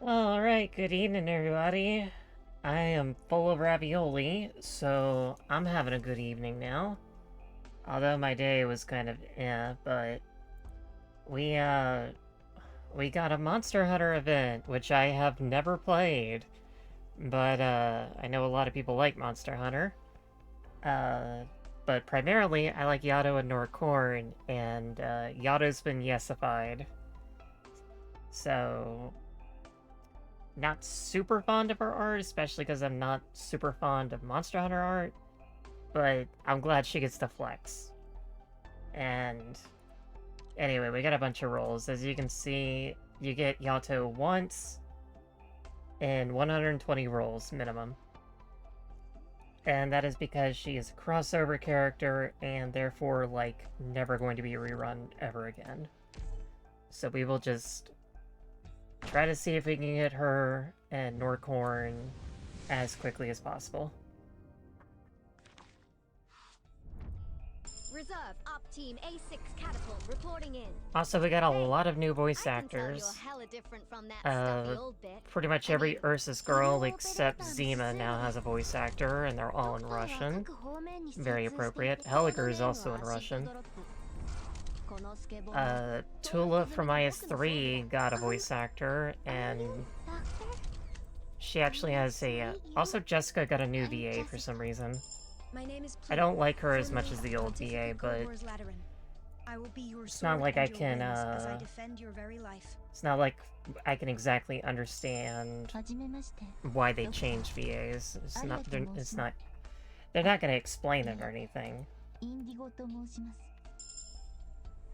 Alright, good evening everybody. I am full of ravioli, so I'm having a good evening now. Although my day was kind of but we we got a Monster Hunter event, which I have never played. But I know a lot of people like Monster Hunter. Uh but primarily I like Yato and Norcorn, and Yato's been yesified. So not super fond of her art, especially because I'm not super fond of Monster Hunter art, but I'm glad she gets to flex. And anyway, we got a bunch of rolls. As you can see, you get Yato once in 120 rolls minimum. And that is because she is a crossover character and therefore, like, never going to be rerun ever again. So we will just try to see if we can get her and Norcorn as quickly as possible. Reserve Op Team A6 Catapult reporting in. Also, we got a lot of new voice actors. Pretty much every Ursus girl except Zima now has a voice actor, and they're all in Russian. Very appropriate. Helliger is also in Russian. Tula from IS-3 got a voice actor, and she actually has a... also, Jessica got a new VA for some reason. I don't like her as much as the old VA, but it's not like I can, it's not like I can exactly understand why they changed VAs. They're not gonna explain it or anything.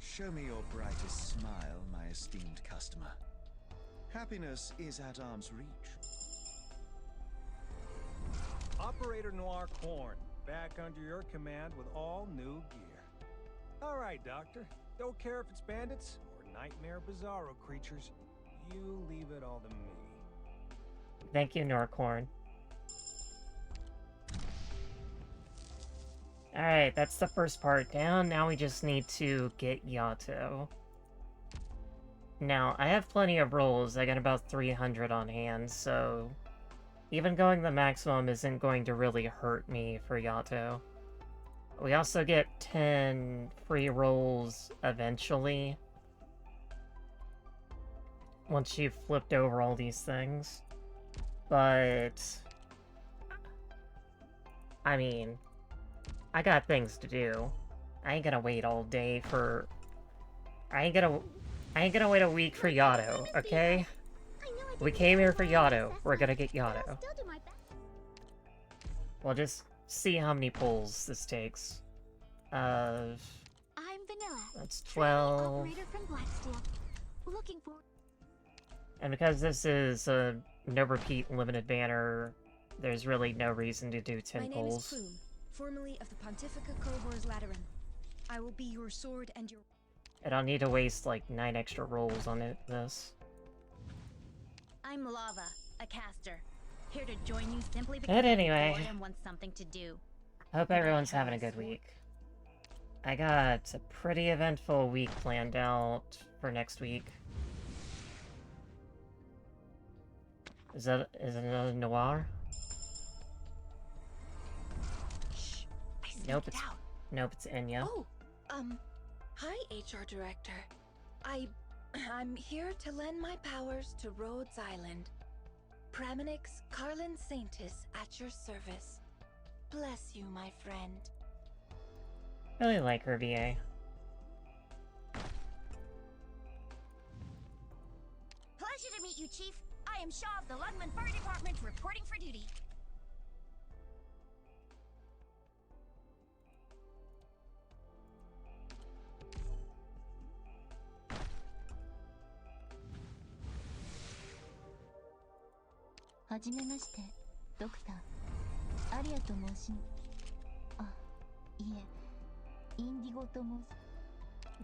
Show me your brightest smile, my esteemed customer. Happiness is at arm's reach. Operator Noir Corn, back under your command with all new gear. All right, Doctor. Don't care if it's bandits or nightmare bizarro creatures. You leave it all to me. Thank you, Norcorn. Alright, that's the first part down. Now we just need to get Yato. Now, I have plenty of rolls. I got about 300 on hand, so... even going the maximum isn't going to really hurt me for Yato. We also get 10 free rolls eventually. Once you've flipped over all these things. But... I mean... I got things to do. I ain't gonna wait all day for... I ain't gonna wait a week for Yato, okay? We came here for Yato. We're gonna get Yato. We'll just see how many pulls this takes. I'm Vanilla. That's 12. And because this is a no-repeat limited banner, there's really no reason to do 10 pulls. My name is Plume, formerly of the Pontifica Cohors Lateran. I will be your sword and your... I don't need to waste, like, 9 extra rolls on this. I'm Lava, a caster. Here to join you simply because But anyway, I'm bored and want something to do. hope everyone's having a good week. I got a pretty eventful week planned out for next week. Is it another Noir? Shh, Nope, it's Enya. Oh, hi, HR Director. I'm here to lend my powers to Rhodes Island. Praminix Carlin Saintis at your service. Bless you, my friend. Really like her VA. Pleasure to meet you, Chief. I am Shaw of the Lugman Fire Department reporting for duty.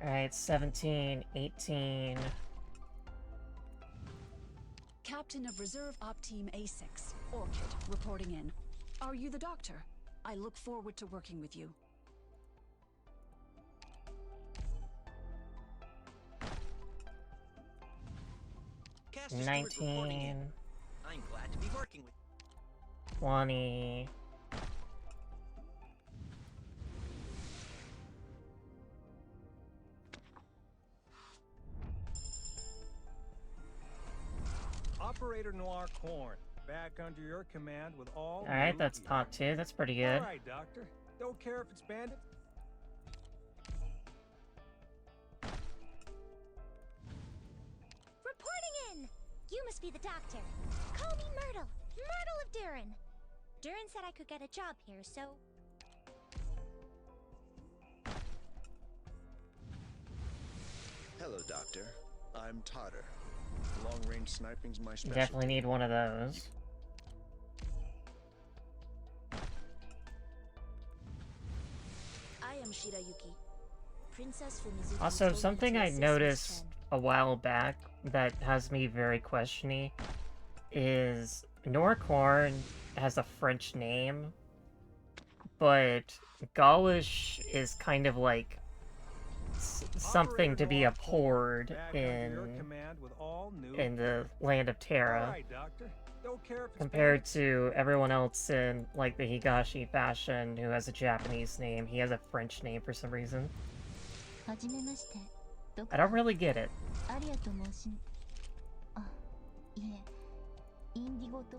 Alright, 17, 18... Captain of Reserve Op Team A6, Orchid, reporting in. Are you the doctor? I look forward to working with you. Stewart reporting in. 19, I'm glad to be working with 20. Operator Noir Corn, back under your command with all. Alright, new that's gear. pot 2. That's pretty good. All right, Doctor. Don't care if it's bandits. Reporting in! You must be the doctor. Call me Myrtle. Myrtle of Durin. Durin said I could get a job here, so... Hello, Doctor. I'm Tartar. Long-range sniping's my specialty. Definitely need one of those. I am Shirayuki. Princess Fumizuki Also, told me something to I assist Miss noticed Chen. a while back that has me very questiony is Norcorn has a French name, but Gaulish is kind of like something to be abhorred Back under your command with all new in the land of All Terra, right, Doctor. Don't care if it's compared bandits. to everyone else in like the Higashi fashion who has a Japanese name. He has a French name for some reason. I don't really get it. アリアと申しあ、いえ、インディゴと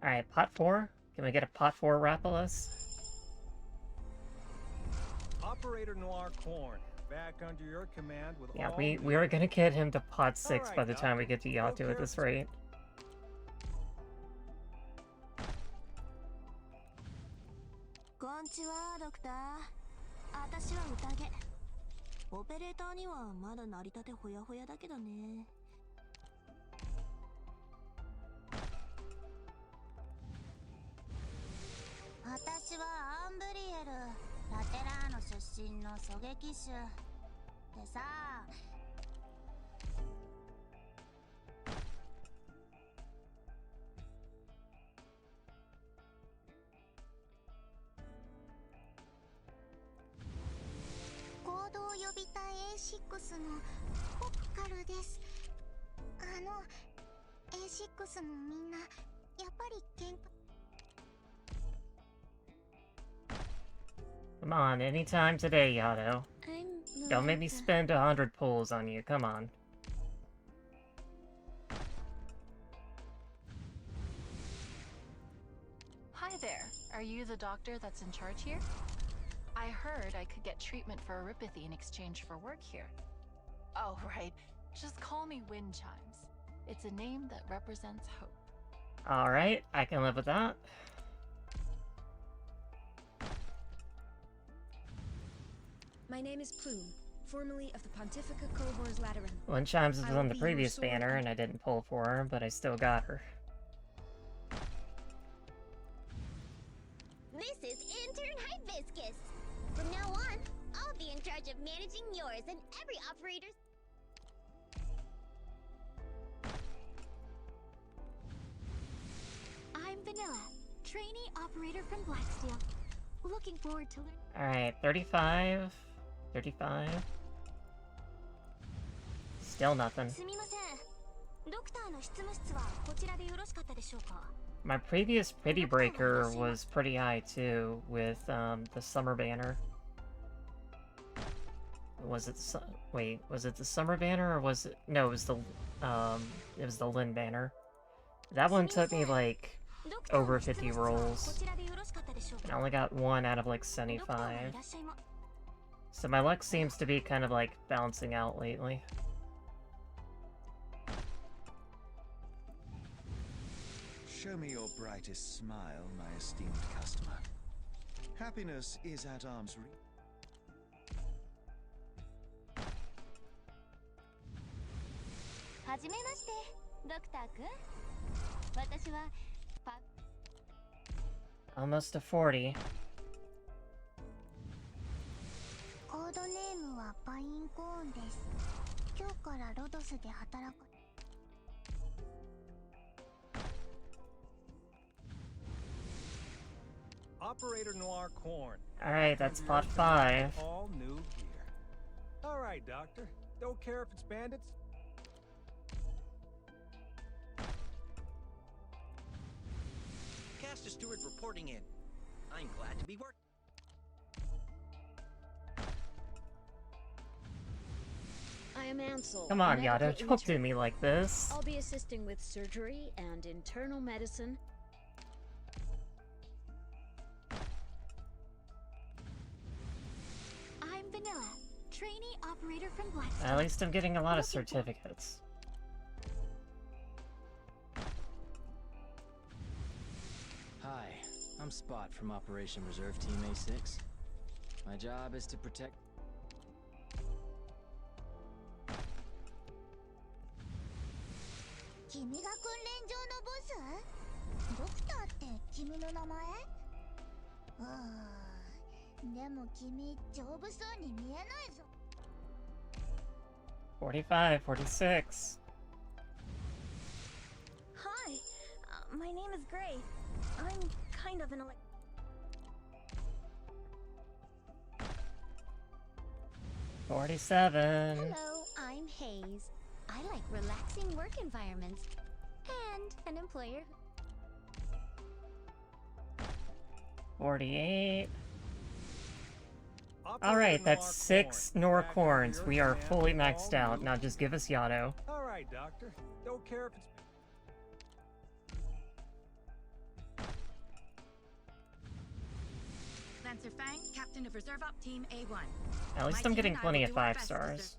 Alright, pot 4? Can we get a pot 4 Rapalus? Operator Noir Corn, back under your command with Yeah, all we new are gonna get him to pot 6 Alright, by the time we Doc. get to Yato at this rate. こんちは、ドクター。私は宴。オペレーターにはまだ成り立てほやほやだけどね。私はアンブリエル、ラテラーノ出身の狙撃手。でさ、行動予備隊 A6 のポプカルです。A6 のみんな、やっぱり喧嘩。Come on, anytime today, Yato. Don't make me spend 100 pulls on you, come on. Hi there. Are you the doctor that's in charge here? I heard I could get treatment for erypathy in exchange for work here. Oh, right. Just call me Wind Chimes. It's a name that represents hope. Alright, I can live with that. My name is Plume, formerly of the Pontifica Cohors Lateran. One Chimes was I will on the be your previous sword banner, and I didn't pull for her, but I still got her. This is Intern Hibiscus. From now on, I'll be in charge of managing yours and every operator's. I'm Vanilla, trainee operator from Blacksteel. Looking forward to learning. Alright, 35. 35. Still nothing. すみません。ドクターの執務室はこちらでよろしかったでしょうか? My previous pity breaker was pretty high too, with the summer banner. Was it wait, was it the summer banner or was it no, it was the Lin banner. That one took me like over 50 rolls. And I only got one out of like 75. So my luck seems to be kind of like balancing out lately. Show me your brightest smile, my esteemed customer. Happiness is at arm's reach. はじめまして、ドクターくん。私はパ Almost to 40. コードネームはパインコーンです。今日からロドスで働く。Operator Noir Corn. Alright, that's Under your spot command 5. with all new gear. All right, Doctor. Don't care if it's bandits. Cast a steward reporting in. I'm glad to be working. I am Ansel. Come on, medical Yato, talk to intern. me like this. I'll be assisting with surgery and internal medicine. I'm Vanilla, trainee operator from Blackstone. At least I'm getting a lot of certificates. Hi, I'm Spot from Operation Reserve Team A6. My job is to protect... Uh, 45, 46. Hi, my name is Gray. I'm kind of an 47. Hello, I'm Hayes. I like relaxing work environments and an employer. 48. Operator Alright, Noir that's 6 Corn. Nor Back under Corns. your We are command fully with maxed all out. new Now just give us Yato. All right, Doctor. Don't care if it's... Lancer Fang, Captain of Reserve Op Team A1. At least My I'm team getting and I plenty will of do our 5 best to stars.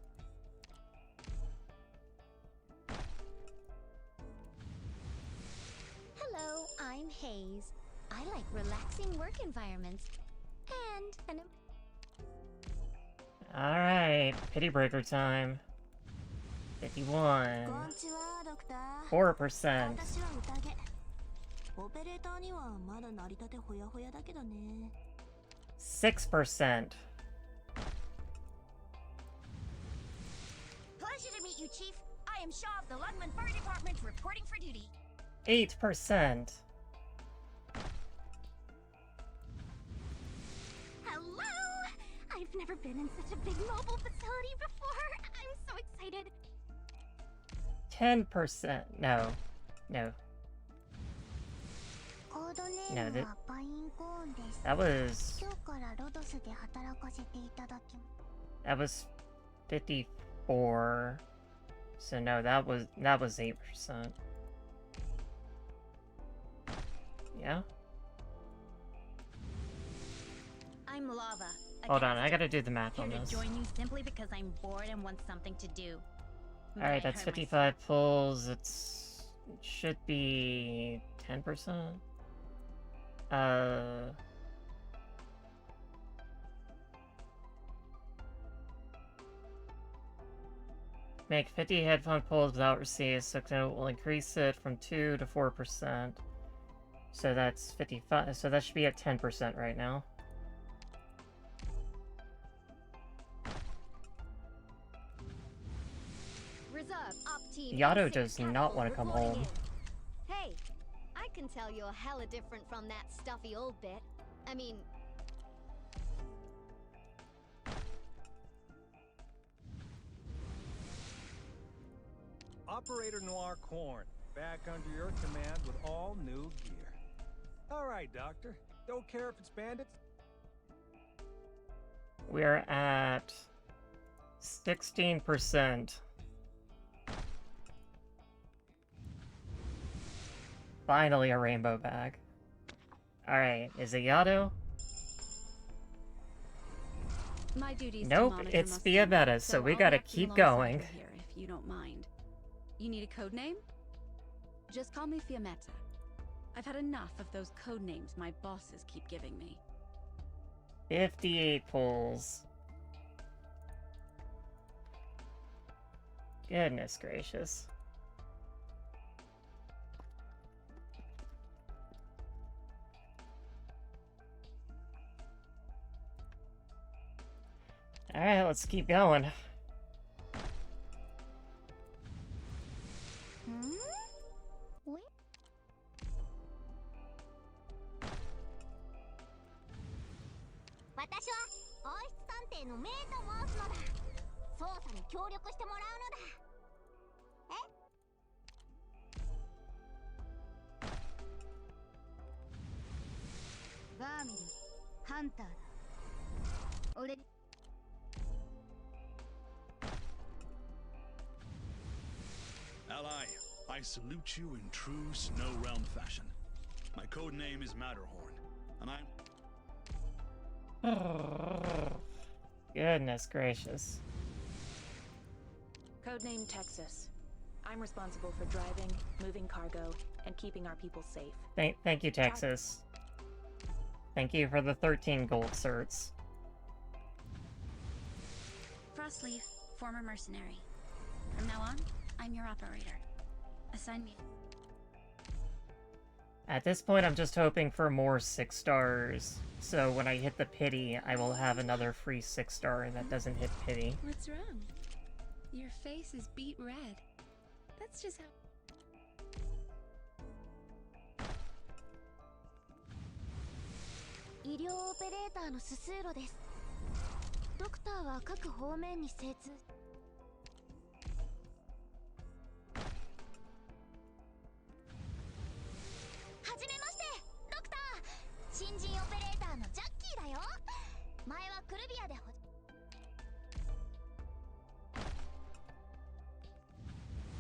Hello, I'm Hayes. I like relaxing work environments and an Alright, pity breaker time. 51. ちはドクター 4%. 私は宴オペレーターにはまだ成り立てほやほやだけどね 6%. Pleasure to meet you, Chief. I am Shaw of the Lungman Fire Department reporting for duty. 8%. Hello! I've never been in such a big mobile facility before. I'm so excited. 10%. No. No. No, that was... That was 54. So no, that was 8%. Yeah? I'm Lava. Hold on, I gotta do the math Here on to this. join you simply because I'm bored and want something to do. Alright, that's 55 pulls. It should be 10%. Make 50 headphone pulls without receipts, so it will increase it from 2 to 4%. So that's 55, so that should be at 10% right now. Reserve Op Team Yato A6 does not Capital want to come reporting home. in. Hey, I can tell you're hella different from that stuffy old bit. I mean, Operator Noir Corn. Back under your command with all new gear. All right, Doctor. Don't care if it's bandits. We're at 16%. Finally a rainbow bag. Alright, is it Yato? My duty is Nope, to monitor it's muscle, via meta, so we I'll gotta walk you keep alongside going. you here, if you don't mind. You need a code name? Just call me Fiammetta. I've had enough of those code names my bosses keep giving me. 58 pulls. Goodness gracious. Alright, let's keep going. と申すのだ。捜査に協力してもらうのだ。バーミル、ハンターだ。俺に Ally, I salute you in true Snow Realm fashion. My code name is Matterhorn, and I'm... Goodness gracious. Codename Texas. I'm responsible for driving, moving cargo, and keeping our people safe. Thank you, Texas. Thank you for the 13 gold certs. Frostleaf, former mercenary. From now on, I'm your operator. Assign me. At this point, I'm just hoping for more 6 stars. So when I hit the pity, I will have another free 6-star that doesn't hit pity. What's wrong? Your face is beet red. That's just how... 医療オペレーターのススーロです。ドクターは各方面に精通。はじめまして、ドクター。新人オペレーターのジャッキーだよ。前はクルビアで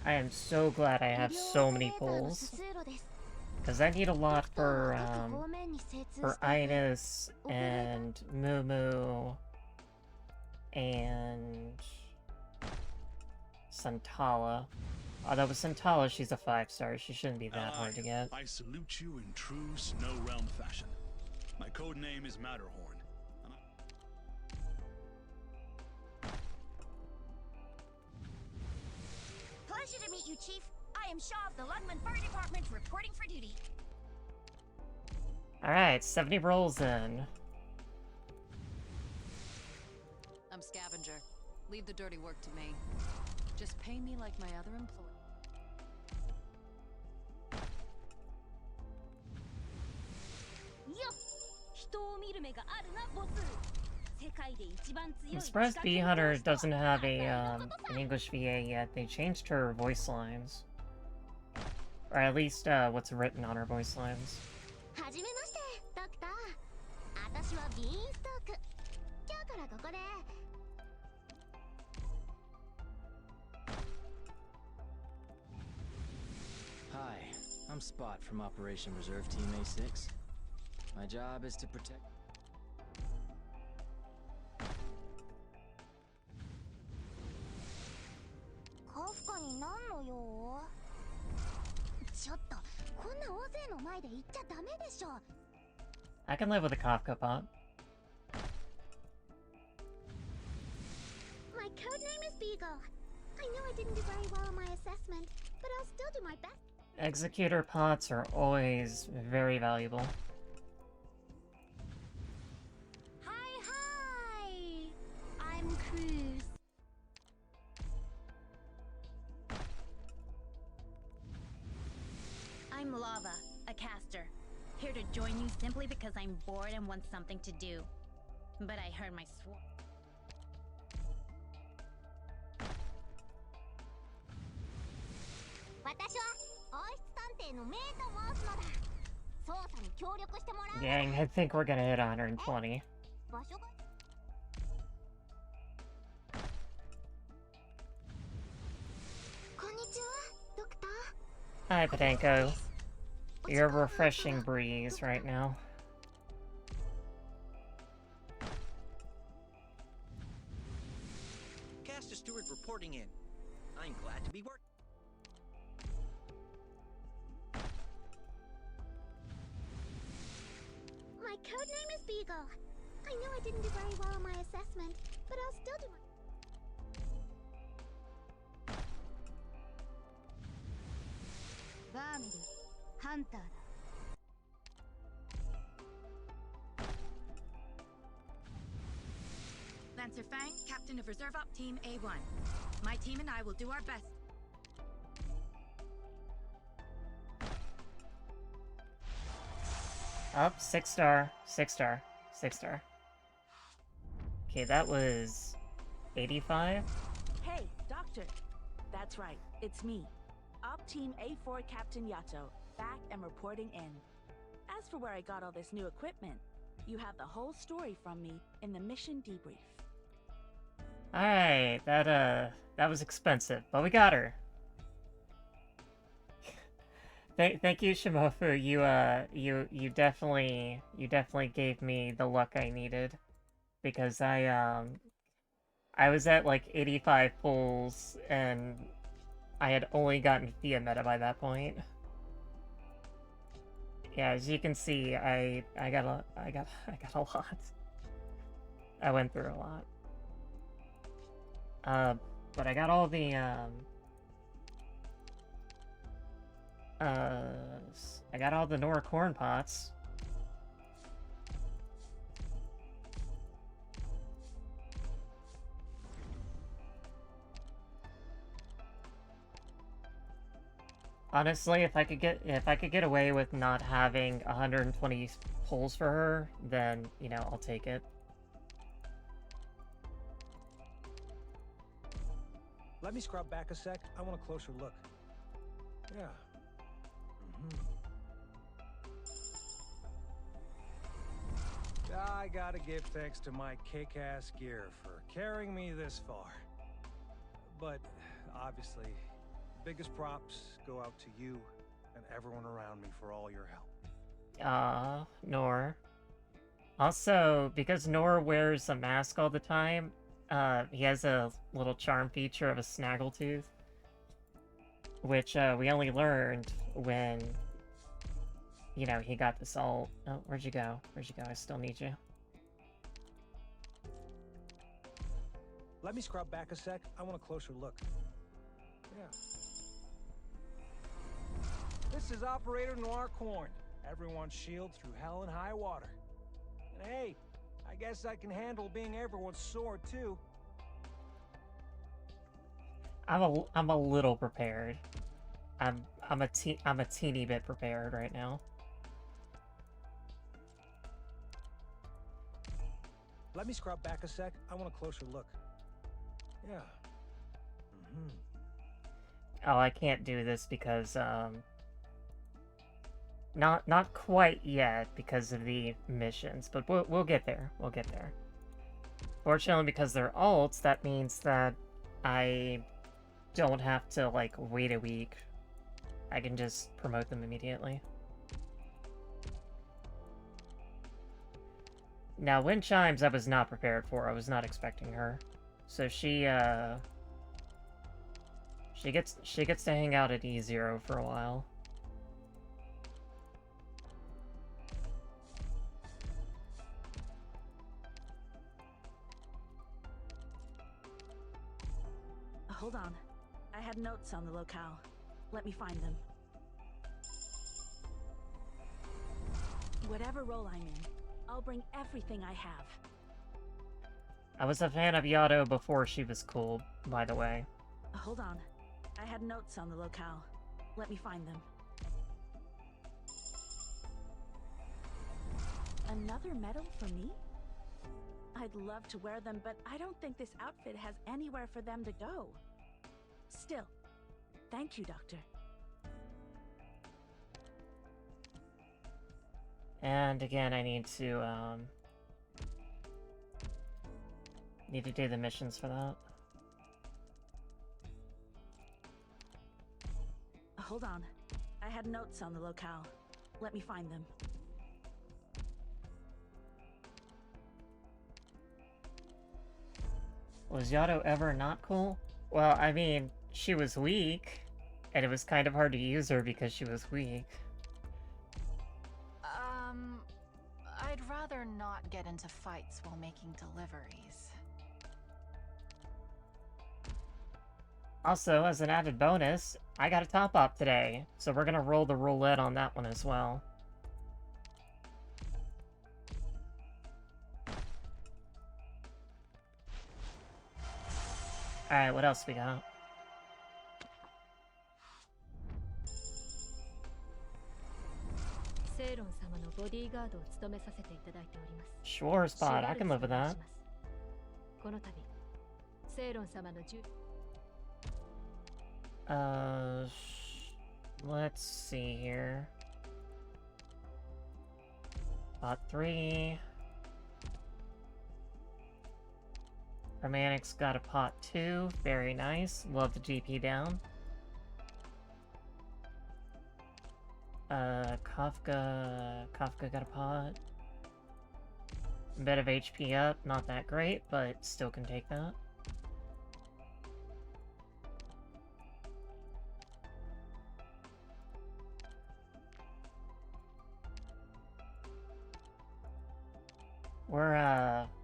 I am so glad I have so many pulls. Because I need a lot for Itis and Mumu and Santala. Although with Santala, she's a 5-star. She shouldn't be that hard to get. I salute you in true Snow Realm fashion. My code name is Matterhorn. Pleasure to meet you, Chief. I am Shaw of the Lungman Fire Department, reporting for duty. Alright, 70 rolls in. I'm Scavenger. Leave the dirty work to me. Just pay me like my other employees. 人を見る目があるな、ボス。世界で一番強い I'm surprised Bee Hunter doesn't have an English VA yet. They changed her voice lines. Or at least what's written on her voice lines. はじめまして、ドクター。私はビーンストーク。今日からここで。Hi, I'm Spot from Operation Reserve Team A6. My job is to protect... カフカになんの用？ちょっと、こんな大勢の前で言っちゃダメでしょ。I can live with a Kafka bot. My code name is Beagle. I know I didn't do very well on my assessment, but I'll still do my best. Executor pots are always very valuable. Hi! I'm Cruz. I'm Lava, a caster. Here to join you simply because I'm bored and want something to do. But I heard my swarm. 私は王室探偵のメイと申すのだ。捜査に協力してもらう。Dang, I think we're gonna hit 120. 場所が。こんにちは、ドクター。 Hi, Podenko. You're a refreshing breeze right now. Caster Steward reporting in. I'm glad to be working. My code name is Beagle. I know I didn't do very well on my assessment, but I'll still do my... Vermil, Hunter. Lancer Fang, Captain of Reserve Op Team A1. My team and I will do our best. Up, 6-star, 6-star, 6-star. Okay, that was 85? Hey, Doctor. That's right, it's me. Op Team A4 Captain Yato, back and reporting in. As for where I got all this new equipment, you have the whole story from me in the mission debrief. Alright, that was expensive, but we got her. Thank you, Shimofu. You definitely gave me the luck I needed, because I was at like 85 pulls and I had only gotten Fia meta by that point. Yeah, as you can see, I got a lot. I went through a lot. But I got all the I got all the Nora corn pots. Honestly, if I could get away with not having 120 pulls for her, then, you know, I'll take it. Let me scrub back a sec. I want a closer look. Yeah. I gotta give thanks to my kick-ass gear for carrying me this far. But, obviously, biggest props go out to you and everyone around me for all your help. Nor. Also, because Nor wears a mask all the time, he has a little charm feature of a snaggletooth, which we only learned when, you know, he got this all... Oh, where'd you go? Where'd you go? I still need you. Let me scrub back a sec. I want a closer look. Yeah. This is Operator Noir Corn. Everyone's shield through hell and high water. And hey, I guess I can handle being everyone's sword too. I'm a little prepared. I'm a teeny bit prepared right now. Let me scrub back a sec. I want a closer look. Yeah. Oh, I can't do this because not quite yet because of the missions, but we'll get there. We'll get there. Fortunately, because they're alts, that means that I don't have to like wait a week. I can just promote them immediately. Now, Wind Chimes I was not prepared for. I was not expecting her. So she gets to hang out at E0 for a while. Hold on. I had notes on the locale. Let me find them. Whatever role I'm in, I'll bring everything I have. I was a fan of Yato before she was cool, by the way. Hold on. I had notes on the locale. Let me find them. Another medal for me? I'd love to wear them, but I don't think this outfit has anywhere for them to go. Still, thank you, Doctor. And again, I need to do the missions for that. Hold on. I had notes on the locale. Let me find them. Was Yato ever not cool? Well, I mean, she was weak, and it was kind of hard to use her because she was weak. I'd rather not get into fights while making deliveries. Also, as an added bonus, I got a top op today, so we're gonna roll the roulette on that one as well. Alright, what else we got? Sure, Spot, I can live with that. Let's see here. Pot 3. Romantic's got a pot 2. Very nice. Love the GP down. Kafka got a pot. A bit of HP up. Not that great, but still can take that.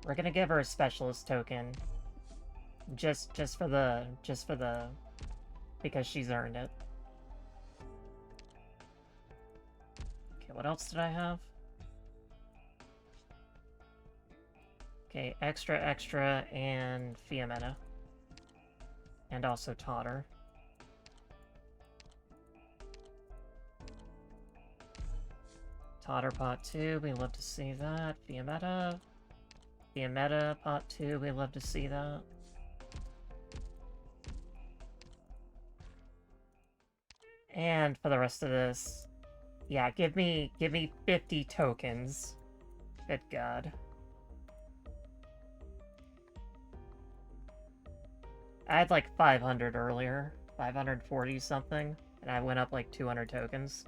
We're gonna give her a specialist token. Just for the because she's earned it. Okay, what else did I have? Okay, extra, and Fiametta. And also Totter. Totter pot 2, we love to see that. Fiametta. Fiametta pot 2, we love to see that. And for the rest of this, yeah, give me 50 tokens. Good God. I had like 500 earlier, 540 something, and I went up like 200 tokens.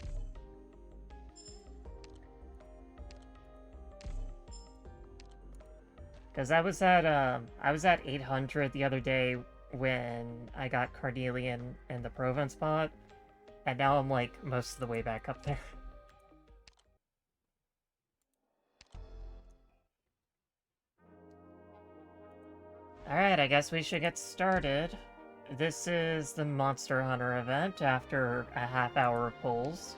Because I was at 800 the other day when I got Carnelian in the Provence pot, and now I'm like most of the way back up there. Alright, I guess we should get started. This is the Monster Hunter event after a half hour of polls.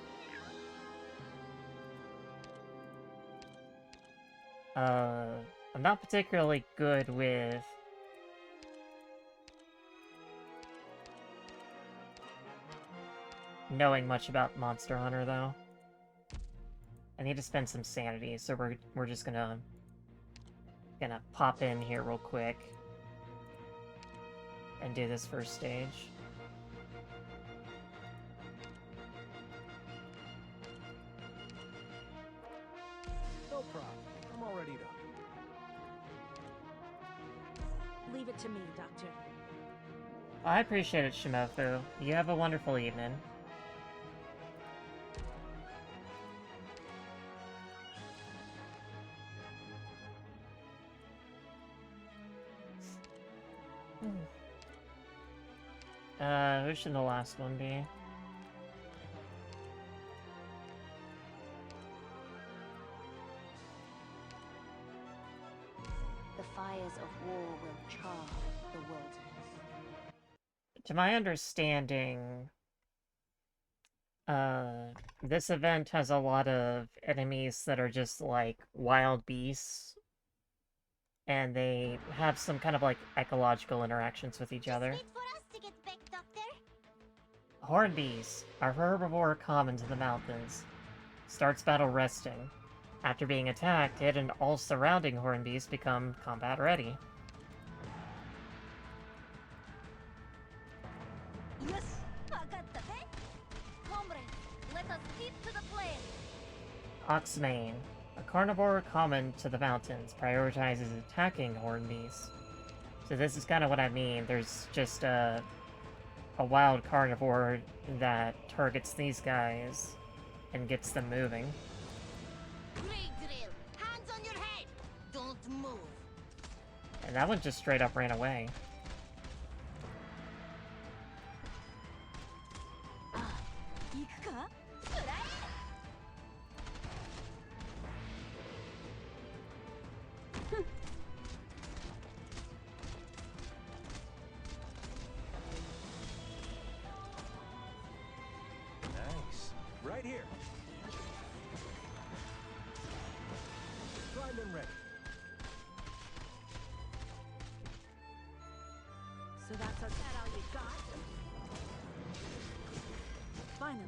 I'm not particularly good with knowing much about Monster Hunter, though. I need to spend some sanity, so we're just gonna pop in here real quick and do this first stage. No problem. I'm already done. Leave it to me, Doctor. I appreciate it, Shimofu. You have a wonderful evening. Who should the last one be? The fires of war will char the wilderness. To my understanding, this event has a lot of enemies that are just like wild beasts, and they have some kind of like ecological interactions with each other. Hornbees are herbivore common to the mountains. Starts battle resting. After being attacked, it and all surrounding hornbees become combat ready. Yes, comrade, let us heed to the plan. Oxmane, a carnivore common to the mountains, prioritizes attacking hornbees. So this is kind of what I mean. There's just a wild carnivore that targets these guys and gets them moving. Great drill. Hands on your head. Don't move. And that one just straight up ran away. Nice. Right here. Primed and ready. So that's all you got? Finally.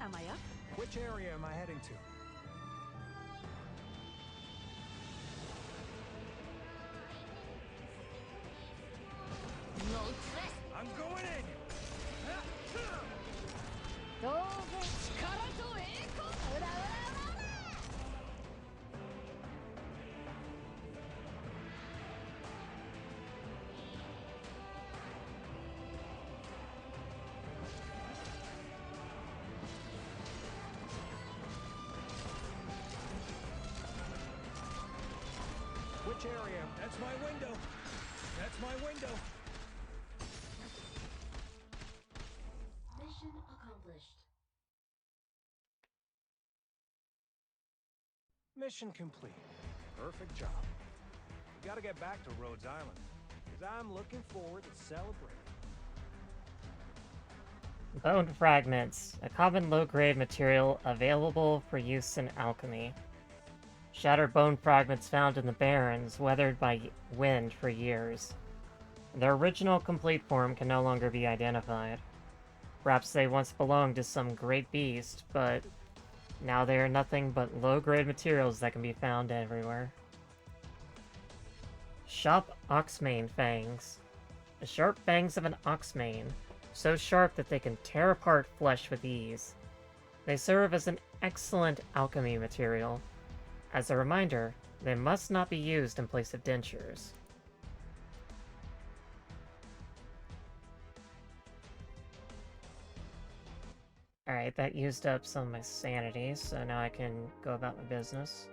Am I up? Which area am I heading to? Which area? That's my window. That's my window. Mission accomplished. Mission complete. Perfect job. We gotta get back to Rhodes Island, because I'm looking forward to celebrating. Bone fragments, a common low-grade material available for use in alchemy. Shattered bone fragments found in the Barrens, weathered by wind for years. Their original complete form can no longer be identified. Perhaps they once belonged to some great beast, but now they are nothing but low-grade materials that can be found everywhere. Sharp oxmane fangs. The sharp fangs of an oxmane, so sharp that they can tear apart flesh with ease. They serve as an excellent alchemy material. As a reminder, they must not be used in place of dentures. Alright, that used up some of my sanity, so now I can go about my business.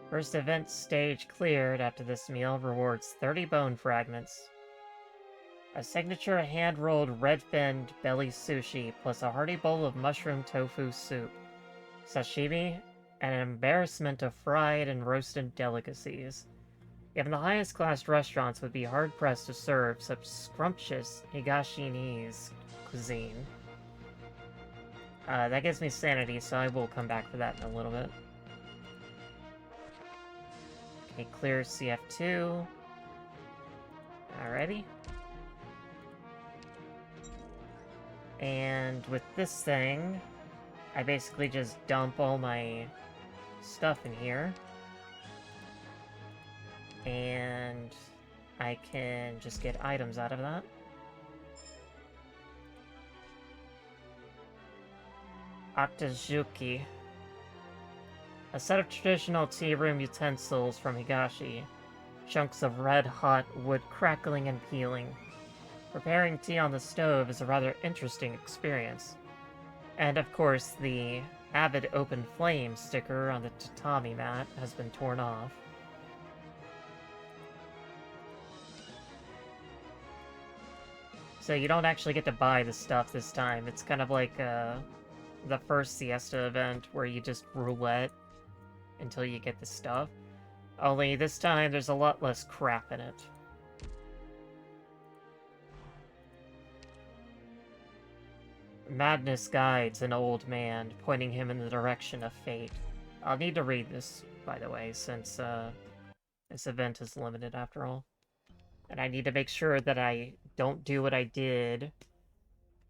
First event stage cleared after this meal rewards 30 bone fragments. A signature hand-rolled red-finned belly sushi plus a hearty bowl of mushroom tofu soup. Sashimi, and an embarrassment of fried and roasted delicacies. Even the highest-class restaurants would be hard-pressed to serve such scrumptious Higashinese cuisine. That gives me sanity, so I will come back for that in a little bit. Okay, clear CF2. Alrighty. And with this thing, I basically just dump all my stuff in here. And I can just get items out of that. Octazuki. A set of traditional tea room utensils from Higashi. Chunks of red-hot wood crackling and peeling. Preparing tea on the stove is a rather interesting experience. And of course, the Avid Open Flame sticker on the tatami mat has been torn off. So you don't actually get to buy the stuff this time. It's kind of like the first Siesta event where you just roulette until you get the stuff. Only this time there's a lot less crap in it. Madness guides an old man, pointing him in the direction of fate. I'll need to read this, by the way, since this event is limited after all. And I need to make sure that I don't do what I did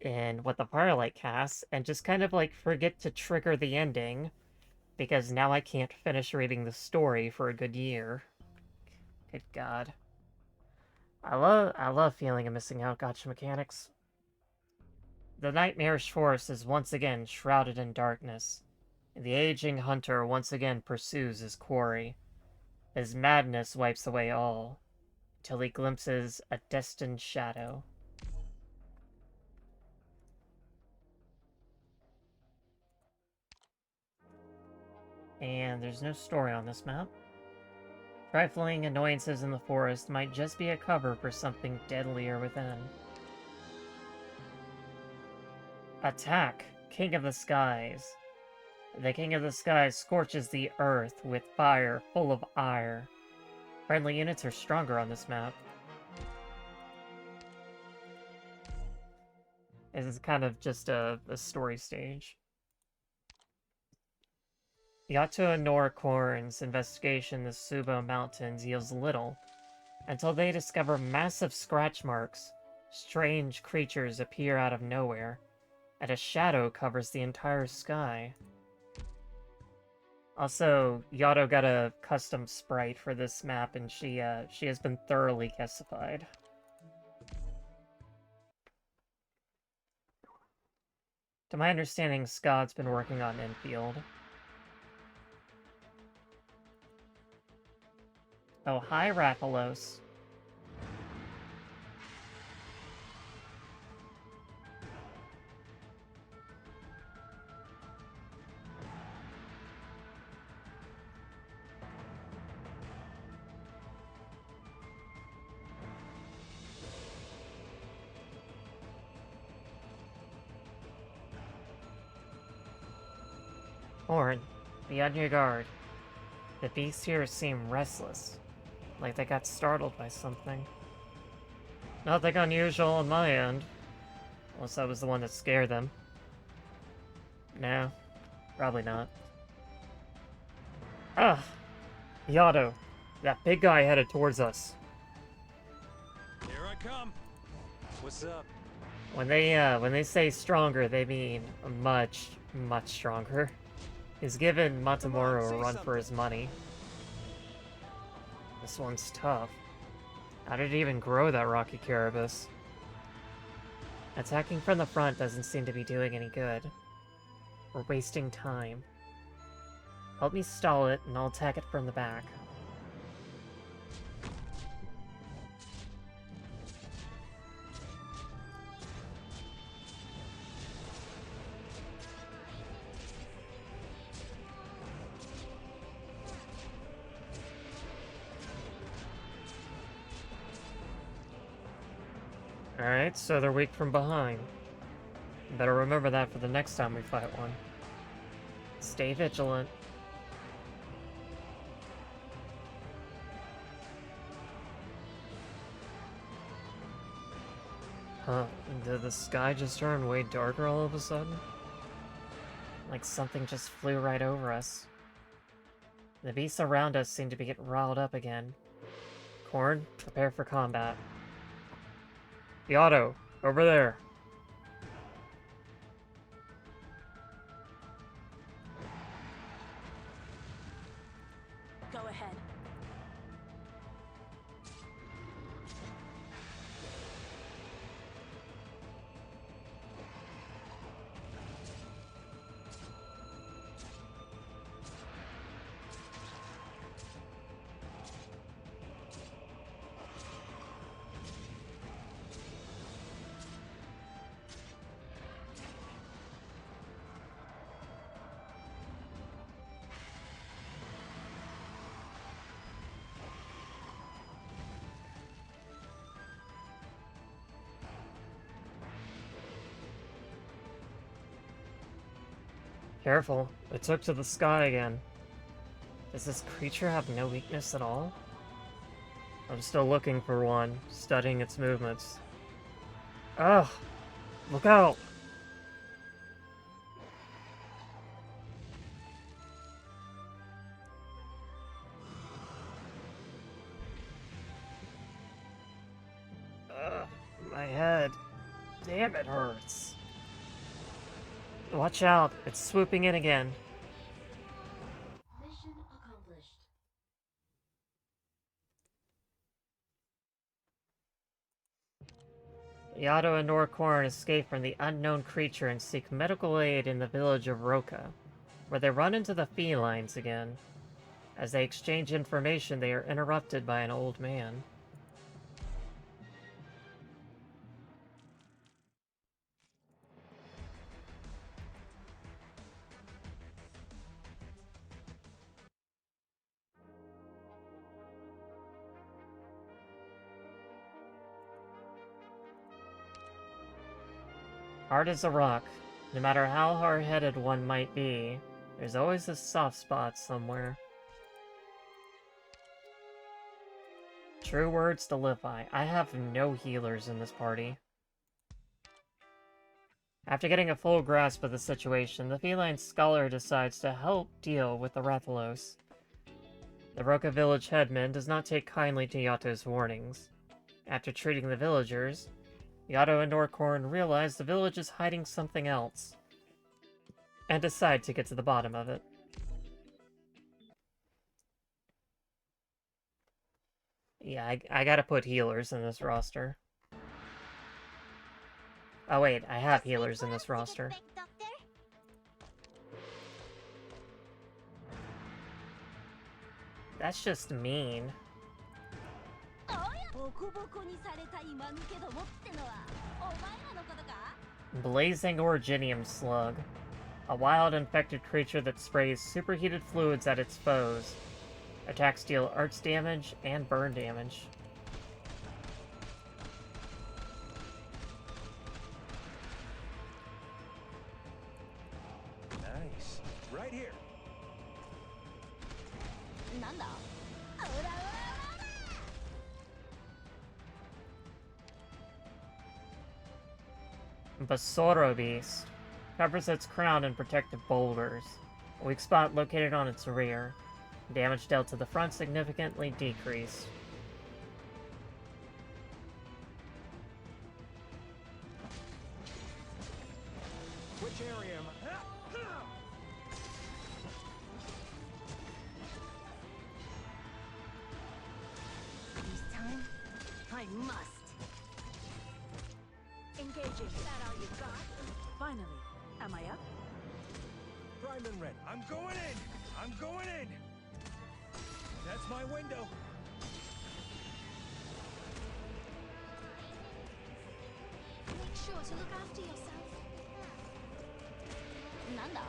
in What the Firelight casts, and just kind of like forget to trigger the ending, because now I can't finish reading the story for a good year. Good God. I love feeling a missing out gotcha mechanics. The nightmarish forest is once again shrouded in darkness, and the aging hunter once again pursues his quarry. His madness wipes away all, till he glimpses a destined shadow. And there's no story on this map. Trifling annoyances in the forest might just be a cover for something deadlier within. Attack, King of the Skies. The King of the Skies scorches the earth with fire full of ire. Friendly units are stronger on this map. This is kind of just a story stage. Yato and Noricorn's investigation in the Subo Mountains yields little, until they discover massive scratch marks. Strange creatures appear out of nowhere, and a shadow covers the entire sky. Also, Yato got a custom sprite for this map, and she has been thoroughly guessified. To my understanding, Scott's been working on Infield. Oh, hi, Rathalos. Corn, be on your guard. The beasts here seem restless, like they got startled by something. Nothing unusual on my end, unless I was the one that scared them. No, probably not. Ah! Yato, that big guy headed towards us. Here I come. What's up? When they say stronger, they mean much, much stronger. He's given Matamoro a run for his money. This one's tough. How did it even grow that rocky carapace? Attacking from the front doesn't seem to be doing any good. We're wasting time. Help me stall it, and I'll attack it from the back. Alright, so they're weak from behind. Better remember that for the next time we fight one. Stay vigilant. Huh, did the sky just turn way darker all of a sudden? Like something just flew right over us. The beasts around us seem to be getting riled up again. Corn, prepare for combat. Yato, over there. Go ahead. Careful, it took to the sky again. Does this creature have no weakness at all? I'm still looking for one, studying its movements. Ugh! Look out! Ugh, my head. Damn, it hurts. Watch out, it's swooping in again. Mission accomplished. Yato and Norcorn escape from the unknown creature and seek medical aid in the village of Roka, where they run into the felines again. As they exchange information, they are interrupted by an old man. Hard as a rock, no matter how hard-headed one might be, there's always a soft spot somewhere. True words to live by. I have no healers in this party. After getting a full grasp of the situation, the feline scholar decides to help deal with the Rathalos. The Roka village headman does not take kindly to Yato's warnings. After treating the villagers, Yato and Norcorn realize the village is hiding something else, and decide to get to the bottom of it. Yeah, I gotta put healers in this roster. Oh wait, I have healers in this roster. That's just mean. Blazing Originium Slug. A wild infected creature that sprays superheated fluids at its foes. Attacks deal arts damage and burn damage. Nice. Right here. なんだ？ Basoro Beast. Covers its crown in protective boulders. A weak spot located on its rear. Damage dealt to the front significantly decreased. Which area am I? This time, I must. Engaging. Is that all you got? Finally. Am I up? Prime and red. I'm going in! I'm going in! That's my window. Make sure to look after yourself. なんだ？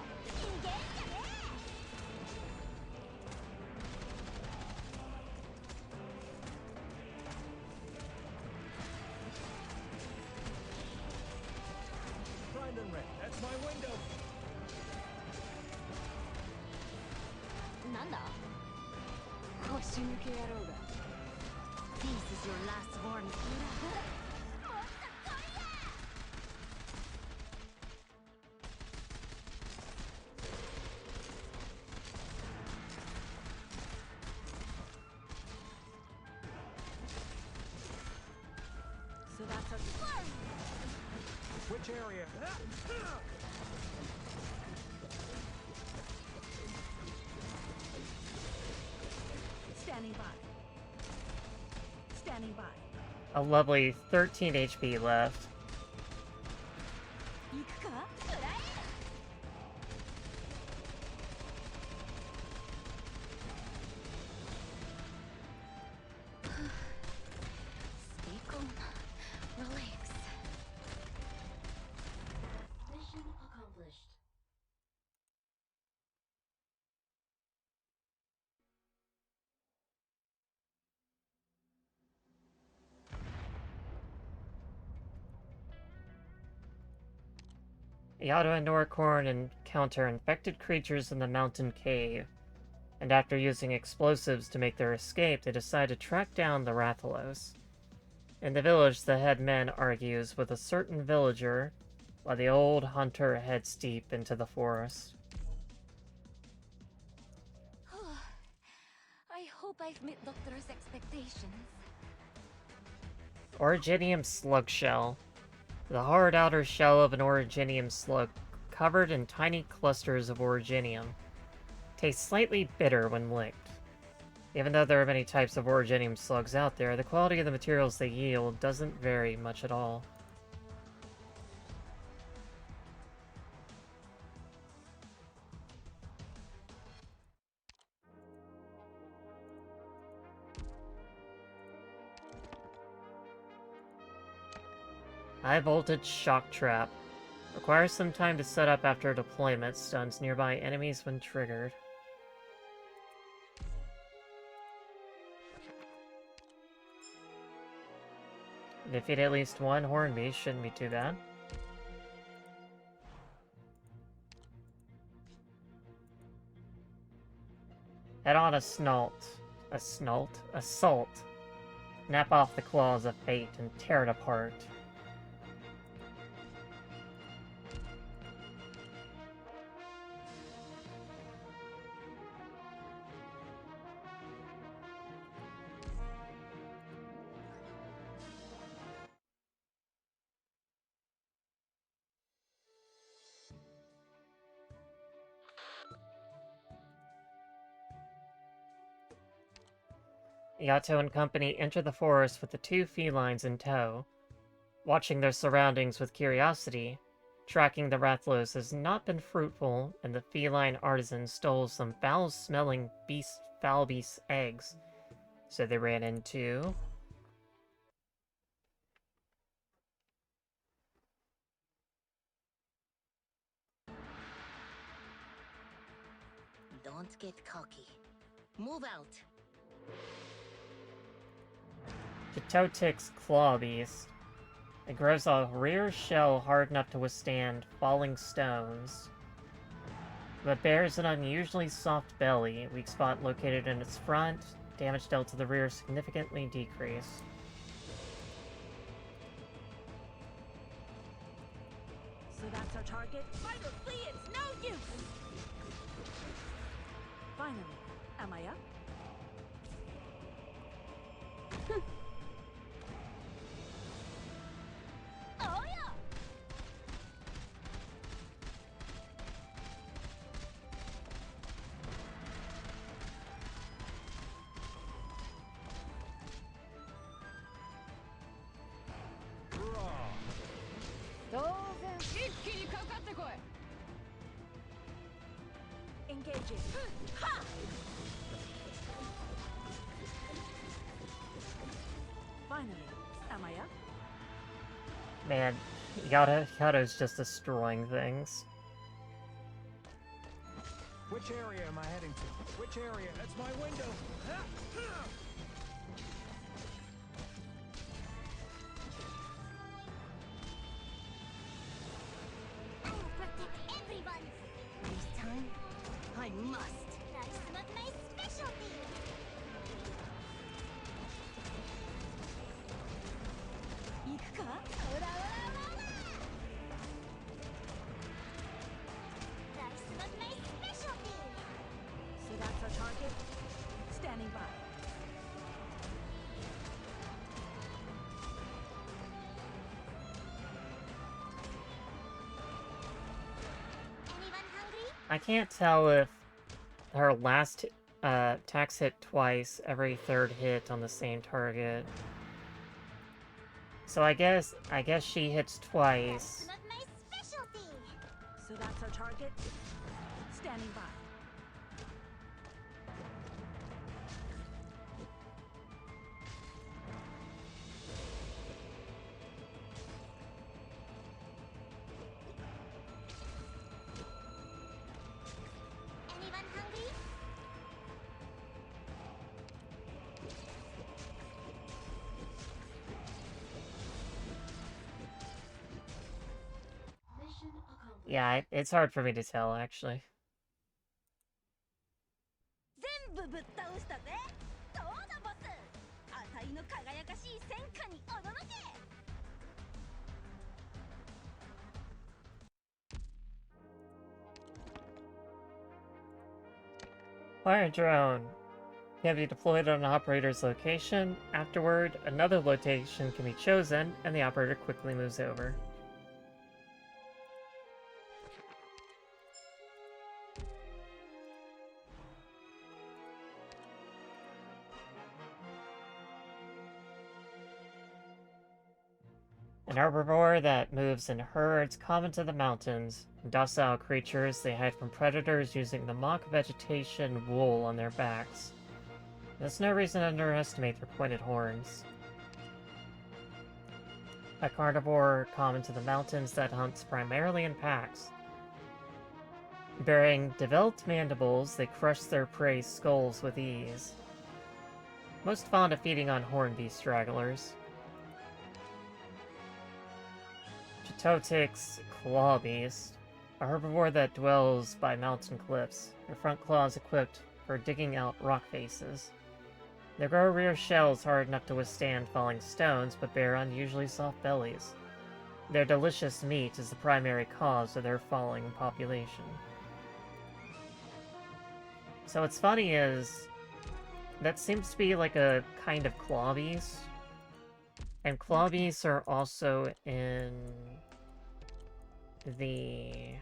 Prime and red. That's my window. なんだ？ 腰抜け野郎が。This is your last warning. So that's our Which area? standing by. Standing by. A lovely 13 HP left. 行くか? Stay calm. Relax. Mission accomplished. Yato and Norcorn encounter infected creatures in the mountain cave, and after using explosives to make their escape, they decide to track down the Rathalos. In the village, the headman argues with a certain villager, while the old hunter heads deep into the forest. I hope I've met Doctor's expectations. Originium Slug Shell. The hard outer shell of an originium slug covered in tiny clusters of originium. Tastes slightly bitter when licked. Even though there are many types of originium slugs out there, the quality of the materials they yield doesn't vary much at all. High voltage shock trap. Requires some time to set up after deployment, stuns nearby enemies when triggered. Defeat at least one horn beast, shouldn't be too bad. Head on a snalt. A snalt? Assault. Snap off the claws of fate and tear it apart. Yato and company enter the forest with the two felines in tow. Watching their surroundings with curiosity, tracking the Rathalos has not been fruitful, and the feline artisan stole some foul-smelling foul beast eggs. So they ran into... Don't get cocky. Move out. Chitotic's Claw Beast. It grows a rear shell hard enough to withstand falling stones. but bears an unusually soft belly, weak spot located in its front, damage dealt to the rear significantly decreased. So that's our target? Fight or flee, it's no use! Finally, am I up? Oh yeah! Engaging. Ha! Finally, am I up? Man, Yato's just destroying things. Which area am I heading to? Which area? That's my window. I will protect everyone! This time, I must. That's some of my specialty! That's some of my specialty! So that's our target? Standing by. Anyone hungry? I can't tell if her last attacks hit twice every third hit on the same target. So I guess she hits twice. Some of my specialty! So that's our target? Standing by. Anyone hungry? Yeah, it's hard for me to tell, actually. 全部ぶっ倒したぜどうだボスあたいの輝かしい戦果に驚け Fire drone can be deployed on an operator's location. Afterward, another location can be chosen, and the operator quickly moves over. An herbivore that moves in herds common to the mountains. Docile creatures, they hide from predators using the mock vegetation wool on their backs. There's no reason to underestimate their pointed horns. A carnivore common to the mountains that hunts primarily in packs. Bearing developed mandibles, they crush their prey's skulls with ease. Most fond of feeding on hornbeast stragglers. Chitotix claw beast, a herbivore that dwells by mountain cliffs. Their front claws equipped for digging out rock faces. They grow rear shells hard enough to withstand falling stones, but bear unusually soft bellies. Their delicious meat is the primary cause of their falling population. So what's funny is, that seems to be like a kind of claw beast. And claw beasts are also in the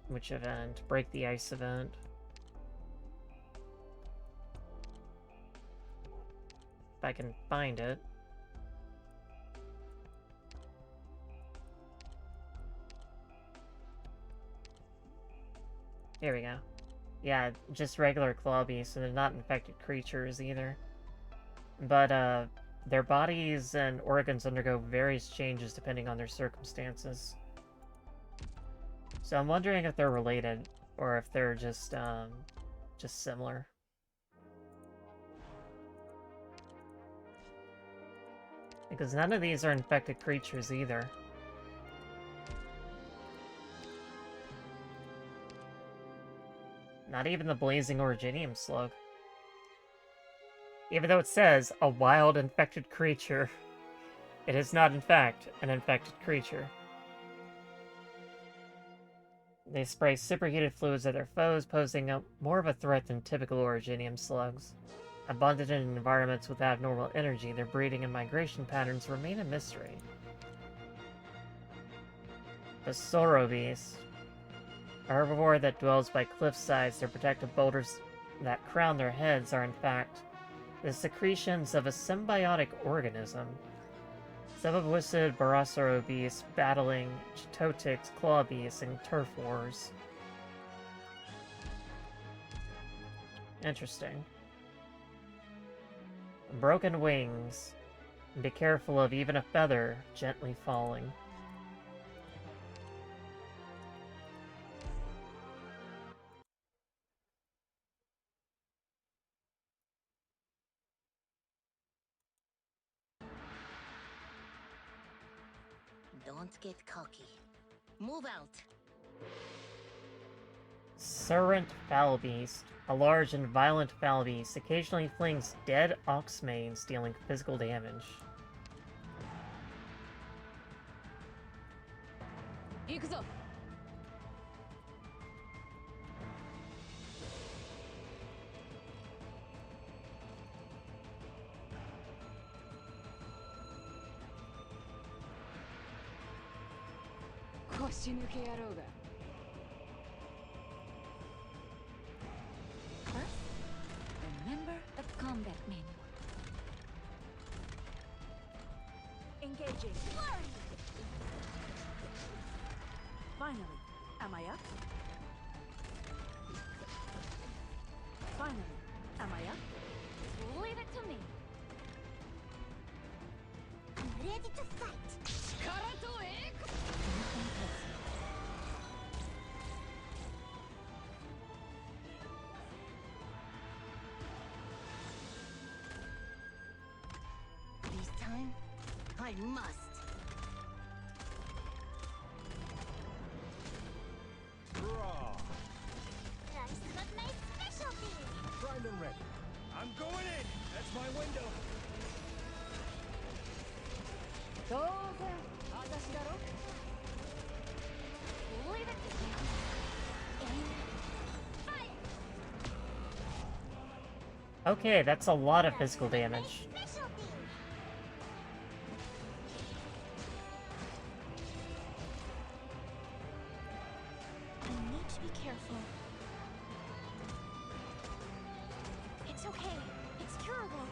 which event? Break the Ice event. If I can find it. Here we go. Yeah, just regular claw beasts, and they're not infected creatures either. But, their bodies and organs undergo various changes depending on their circumstances. So I'm wondering if they're related, or if they're just similar. Because none of these are infected creatures either. Not even the blazing originium slug. Even though it says a wild infected creature, it is not in fact an infected creature. They spray superheated fluids at their foes, posing more of a threat than typical originium slugs. Abundant in environments with abnormal energy, their breeding and migration patterns remain a mystery. The Sorrow Beast. A herbivore that dwells by cliff sides, their protective boulders that crown their heads are in fact the secretions of a symbiotic organism. Subavoicid Barasoro beasts battling Chitotics, claw beasts, and turf wars. Interesting. Broken wings. Be careful of even a feather gently falling. Don't get cocky. Move out. Surrent Foul Beast. A large and violent foul beast occasionally flings dead oxmanes, dealing physical damage. Ikuzo. First, remember the combat manual. Engaging. Flurry! Finally, am I up? Finally, am I up? Leave it to me. I'm ready to fight. This time, I must. Raw. That's not my specialty. Primed and ready. I'm going in. That's my window. Leave it to me. Okay, that's a lot of physical damage. I need to be careful. It's okay. It's curable.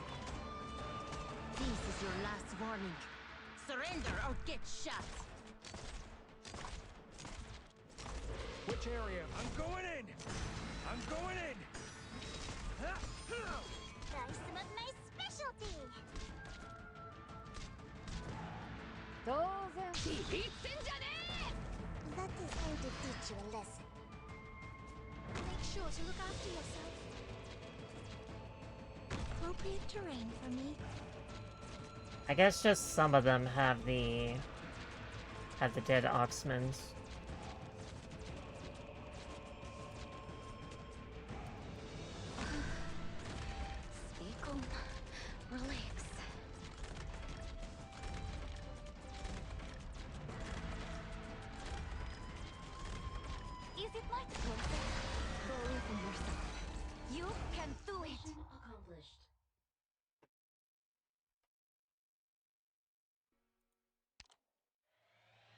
This is your last warning. Surrender or get shot. Which area? I'm going in. I'm going in. That's not my specialty. That is going to teach you a lesson. Make sure to look after yourself. Appropriate terrain for me. I guess just some of them have the dead oxmans. Speak on. Relax. Is it my turn? Believe in yourself. You can do it. Accomplished.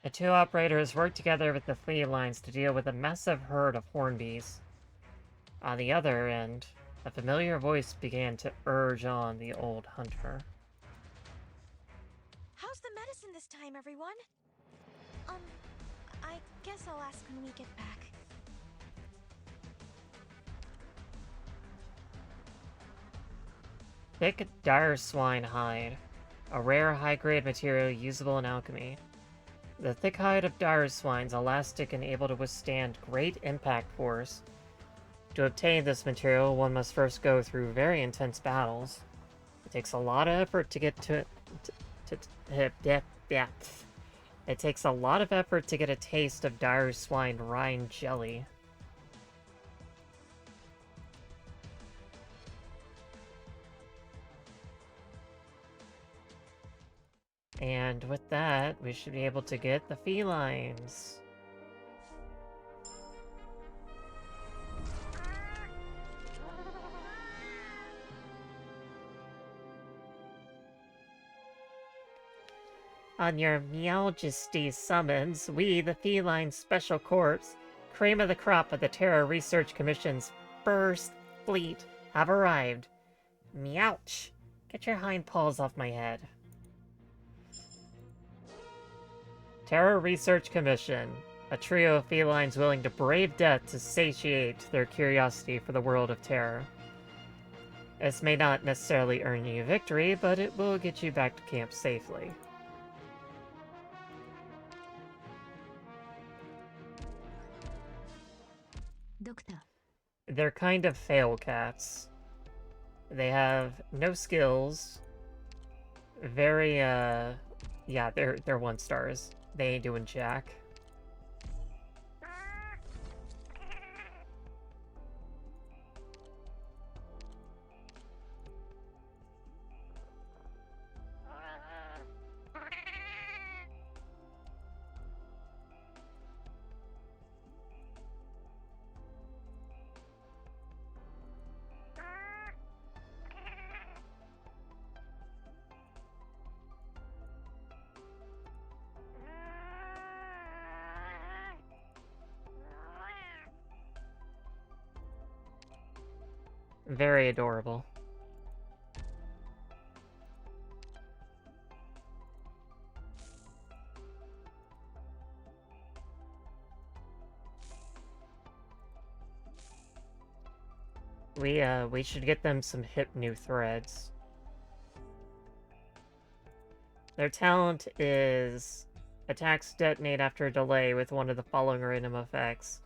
The two operators work together with the flea lines to deal with a massive herd of hornbees. On the other end, a familiar voice began to urge on the old hunter. How's the medicine this time, everyone? I guess I'll ask when we get back. Thick dire swine hide, a rare high-grade material usable in alchemy. The thick hide of dire swine is elastic and able to withstand great impact force. To obtain this material, one must first go through very intense battles. It takes a lot of effort to get It takes a lot of effort to get a taste of dire swine rind jelly. And with that, we should be able to get the felines. On your Meowjesty summons, we, the Feline Special Corps, cream of the crop of the Terra Research Commission's first fleet, have arrived. Meowch! Get your hind paws off my head. Terra Research Commission, a trio of felines willing to brave death to satiate their curiosity for the world of Terra. This may not necessarily earn you victory, but it will get you back to camp safely. Doctor. They're kind of fail cats. They have no skills. Very, yeah, they're 1 stars. They ain't doing jack. Very adorable. We should get them some hip new threads. Their talent is attacks detonate after a delay with one of the following random effects.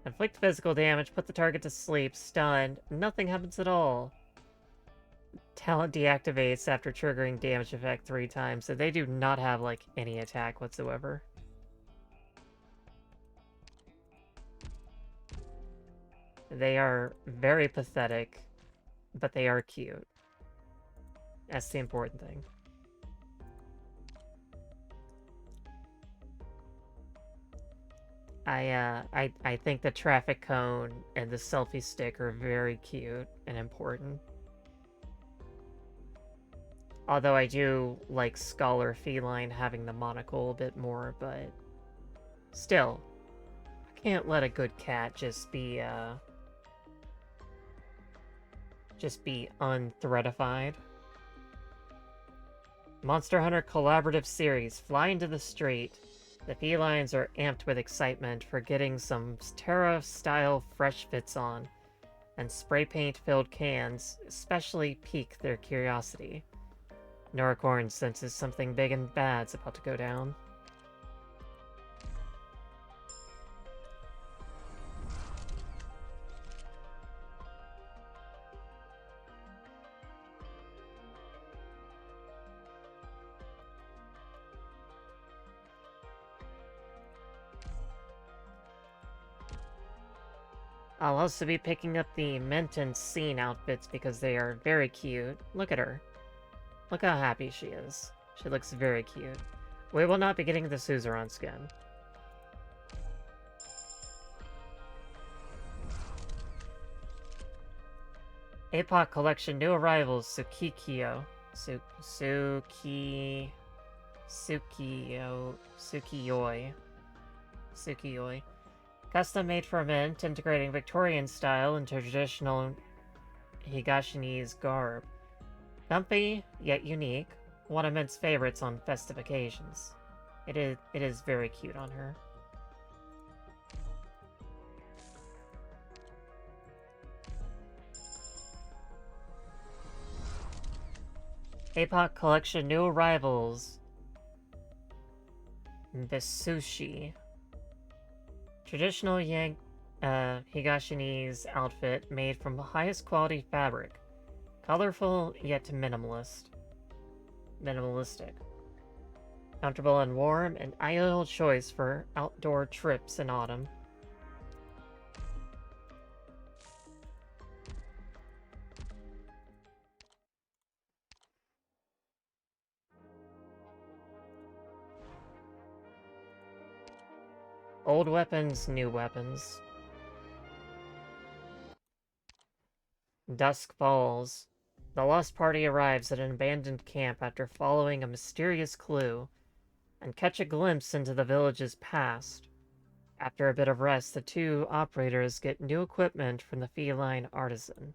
Inflict physical damage, put the target to sleep, stunned, nothing happens at all. Talent deactivates after triggering damage effect 3 times, so they do not have, like, any attack whatsoever. They are very pathetic, but they are cute. That's the important thing. I think the traffic cone and the selfie stick are very cute and important. Although I do like Scholar Feline having the monocle a bit more, but still, I can't let a good cat just be unthreadified. Monster Hunter Collaborative Series, Fly into the Street. The felines are amped with excitement for getting some Terra-style fresh fits on, and spray paint-filled cans especially pique their curiosity. Noricorn senses something big and bad's about to go down. I'll also be picking up the Mint and Scene outfits because they are very cute. Look at her. Look how happy she is. She looks very cute. We will not be getting the Suzerain skin. APOC Collection New Arrivals Tsukikyo. Tsukiyoi. Custom made for Mint, integrating Victorian style into traditional Higashinese garb. Comfy, yet unique. One of Mint's favorites on festive occasions. It is very cute on her. APOC Collection New Arrivals. Bisushi. Traditional Higashinese outfit made from the highest quality fabric. Colorful, yet minimalist. minimalistic. Comfortable and warm, an ideal choice for outdoor trips in autumn. Old weapons, new weapons. Dusk falls. The lost party arrives at an abandoned camp after following a mysterious clue and catch a glimpse into the village's past. After a bit of rest, the two operators get new equipment from the feline artisan.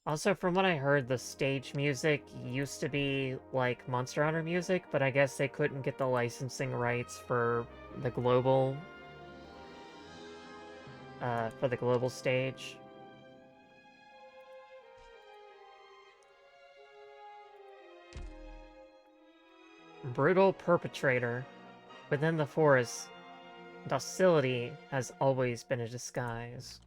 Also, from what I heard, the stage music used to be like Monster Hunter music, but I guess they couldn't get the licensing rights for the global stage. Brutal perpetrator. Within the forest, docility has always been a disguise.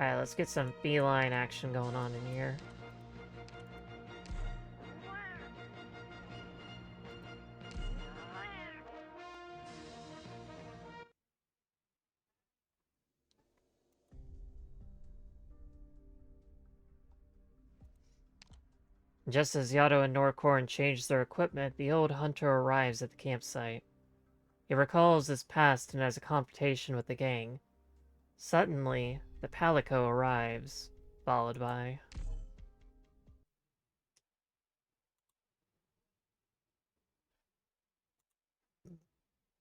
Alright, let's get some feline action going on in here. Just as Yato and Norcorn change their equipment, the old hunter arrives at the campsite. He recalls his past and has a confrontation with the gang. Suddenly, the Palico arrives, followed by...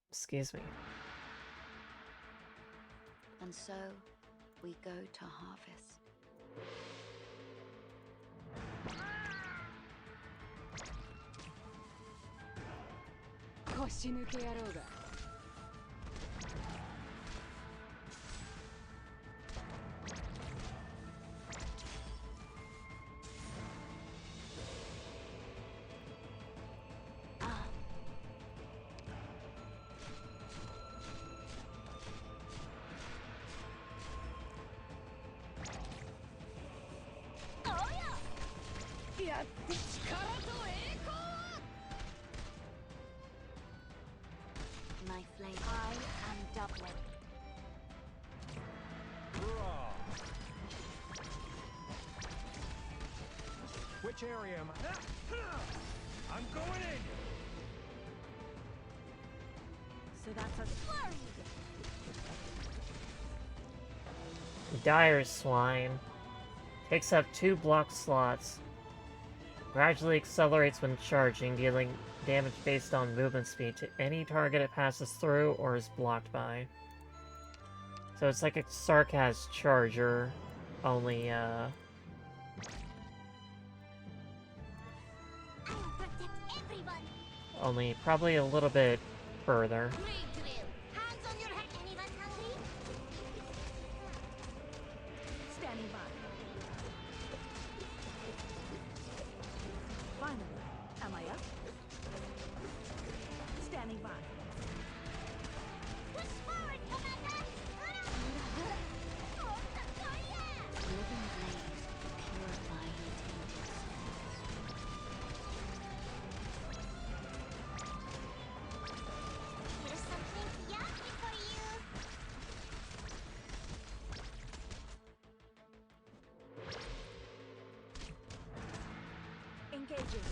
Excuse me. And so, we go to harvest. My flame. I am doublet. Which area am I? I'm going in. So that's a Flurry! Dire Swine. Takes up 2 block slots. Gradually accelerates when charging, dealing damage based on movement speed to any target it passes through or is blocked by. So it's like a Sarkaz Charger, only, only probably a little bit further. Standing by. Finally, am I up? Standing by. Push forward, Commander! Living blaze to purify your tainted souls. Here's something yummy for you! Engaging.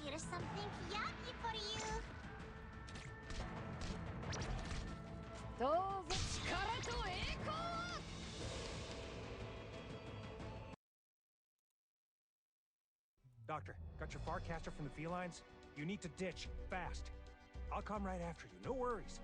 Here's something yummy for you! Doctor, got your Farcaster from the felines? You need to ditch, fast. I'll come right after you, no worries.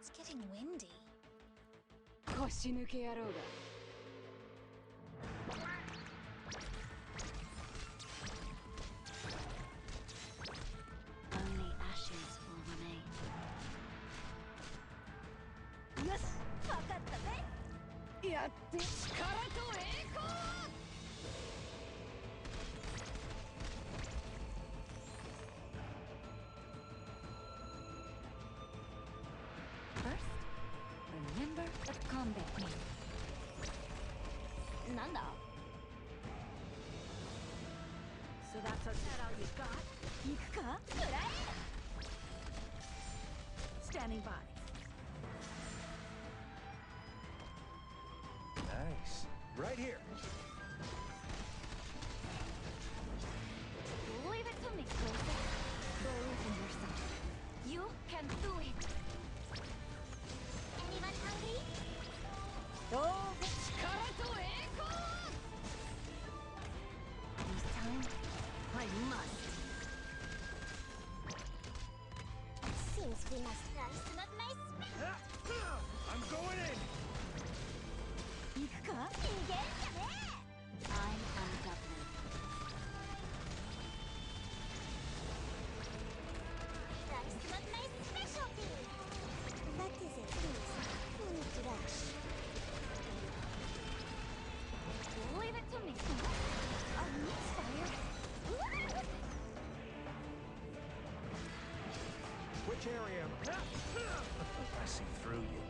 It's getting windy. 腰抜け野郎が。Only ashes will remain. よし、わかったぜ。やって力と栄光。First, remember the combat name. なんだ So that's all you got? 行くかフライ Standing by. Nice. Right here. Leave it to me, Closer. Believe in yourself. You can do it. Anyone hungry? 力と栄光。 This time, I must. Seems we must try some of my I'm going in. 行くか逃げんじゃねえ I'm undoubted. Try some of my specialty. What is it, please? Food rush. Leave it to me. A misfire. Which area? I see through you.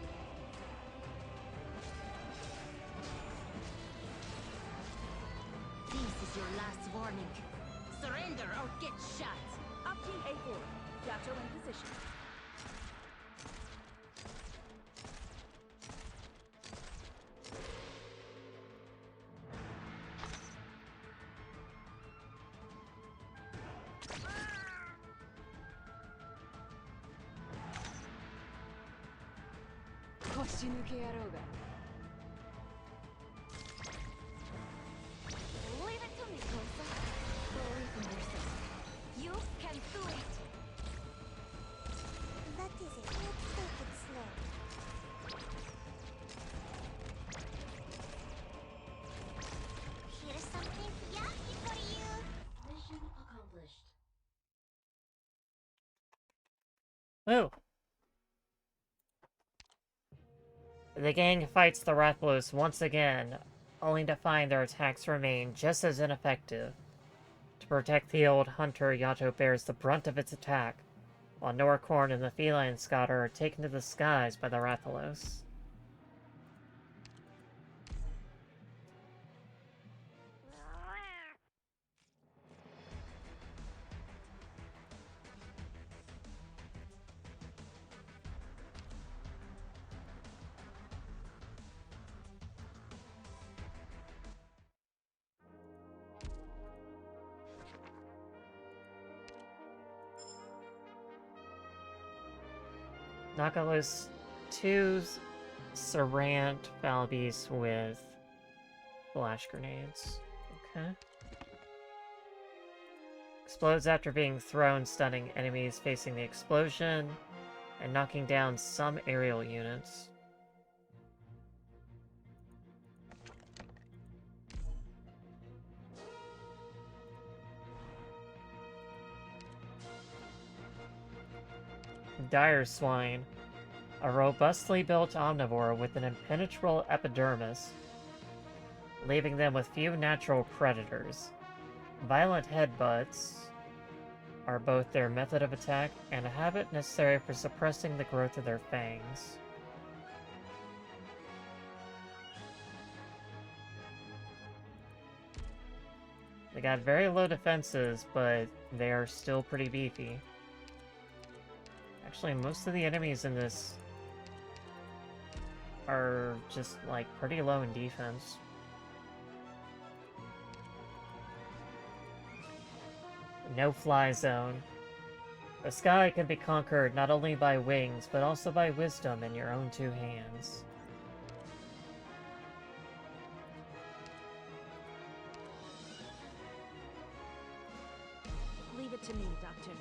This is your last warning. Surrender or get shot. Up team A4. Yato in position. Leave it to me, Closer. Believe in yourself. You can do it. That is it. Let's take it slow. Here's something yummy for you. Mission accomplished. Woo! The gang fights the Rathalos once again, only to find their attacks remain just as ineffective. To protect the old hunter, Yato bears the brunt of its attack, while Norcorn and the feline scotter are taken to the skies by the Rathalos. Nakalos 2's Sarant Falbeast with flash grenades. Okay. Explodes after being thrown, stunning enemies facing the explosion, and knocking down some aerial units. Dire Swine, a robustly built omnivore with an impenetrable epidermis, leaving them with few natural predators. Violent headbutts are both their method of attack and a habit necessary for suppressing the growth of their fangs. They got very low defenses, but they are still pretty beefy. Actually, most of the enemies in this are just, like, pretty low in defense. No-fly zone. The sky can be conquered not only by wings, but also by wisdom in your own two hands. Leave it to me, Doctor.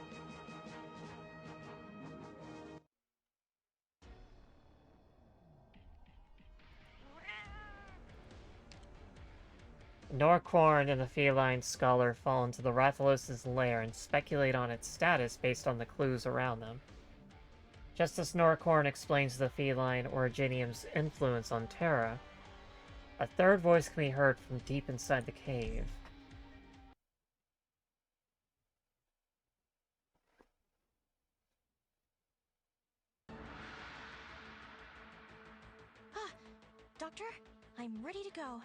Norcorn and the feline scholar fall into the Rathalos' lair and speculate on its status based on the clues around them. Just as Norcorn explains the feline Originium's influence on Terra, a third voice can be heard from deep inside the cave. Doctor, I'm ready to go.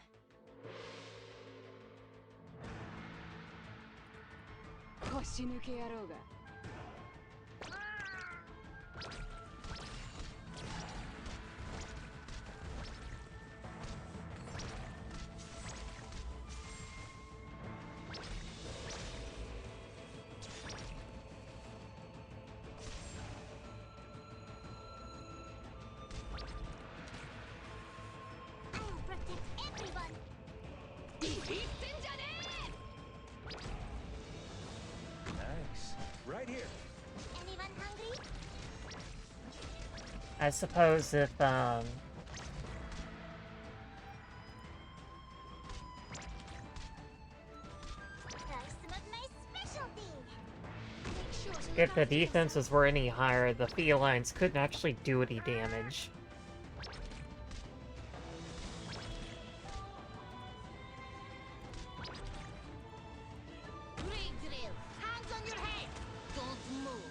Nice. Right here. Anyone hungry? I suppose if, if the defenses were any higher, the felines couldn't actually do any damage. Hands on your head! Don't move!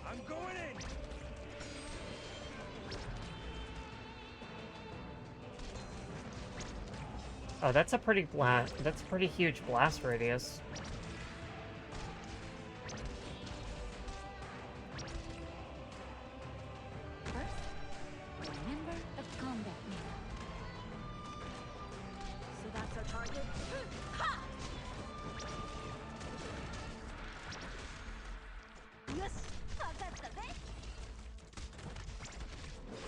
I'm going in! Oh, that's a pretty huge blast radius. Remember the combat menu. So that's our target? Ha! Yes!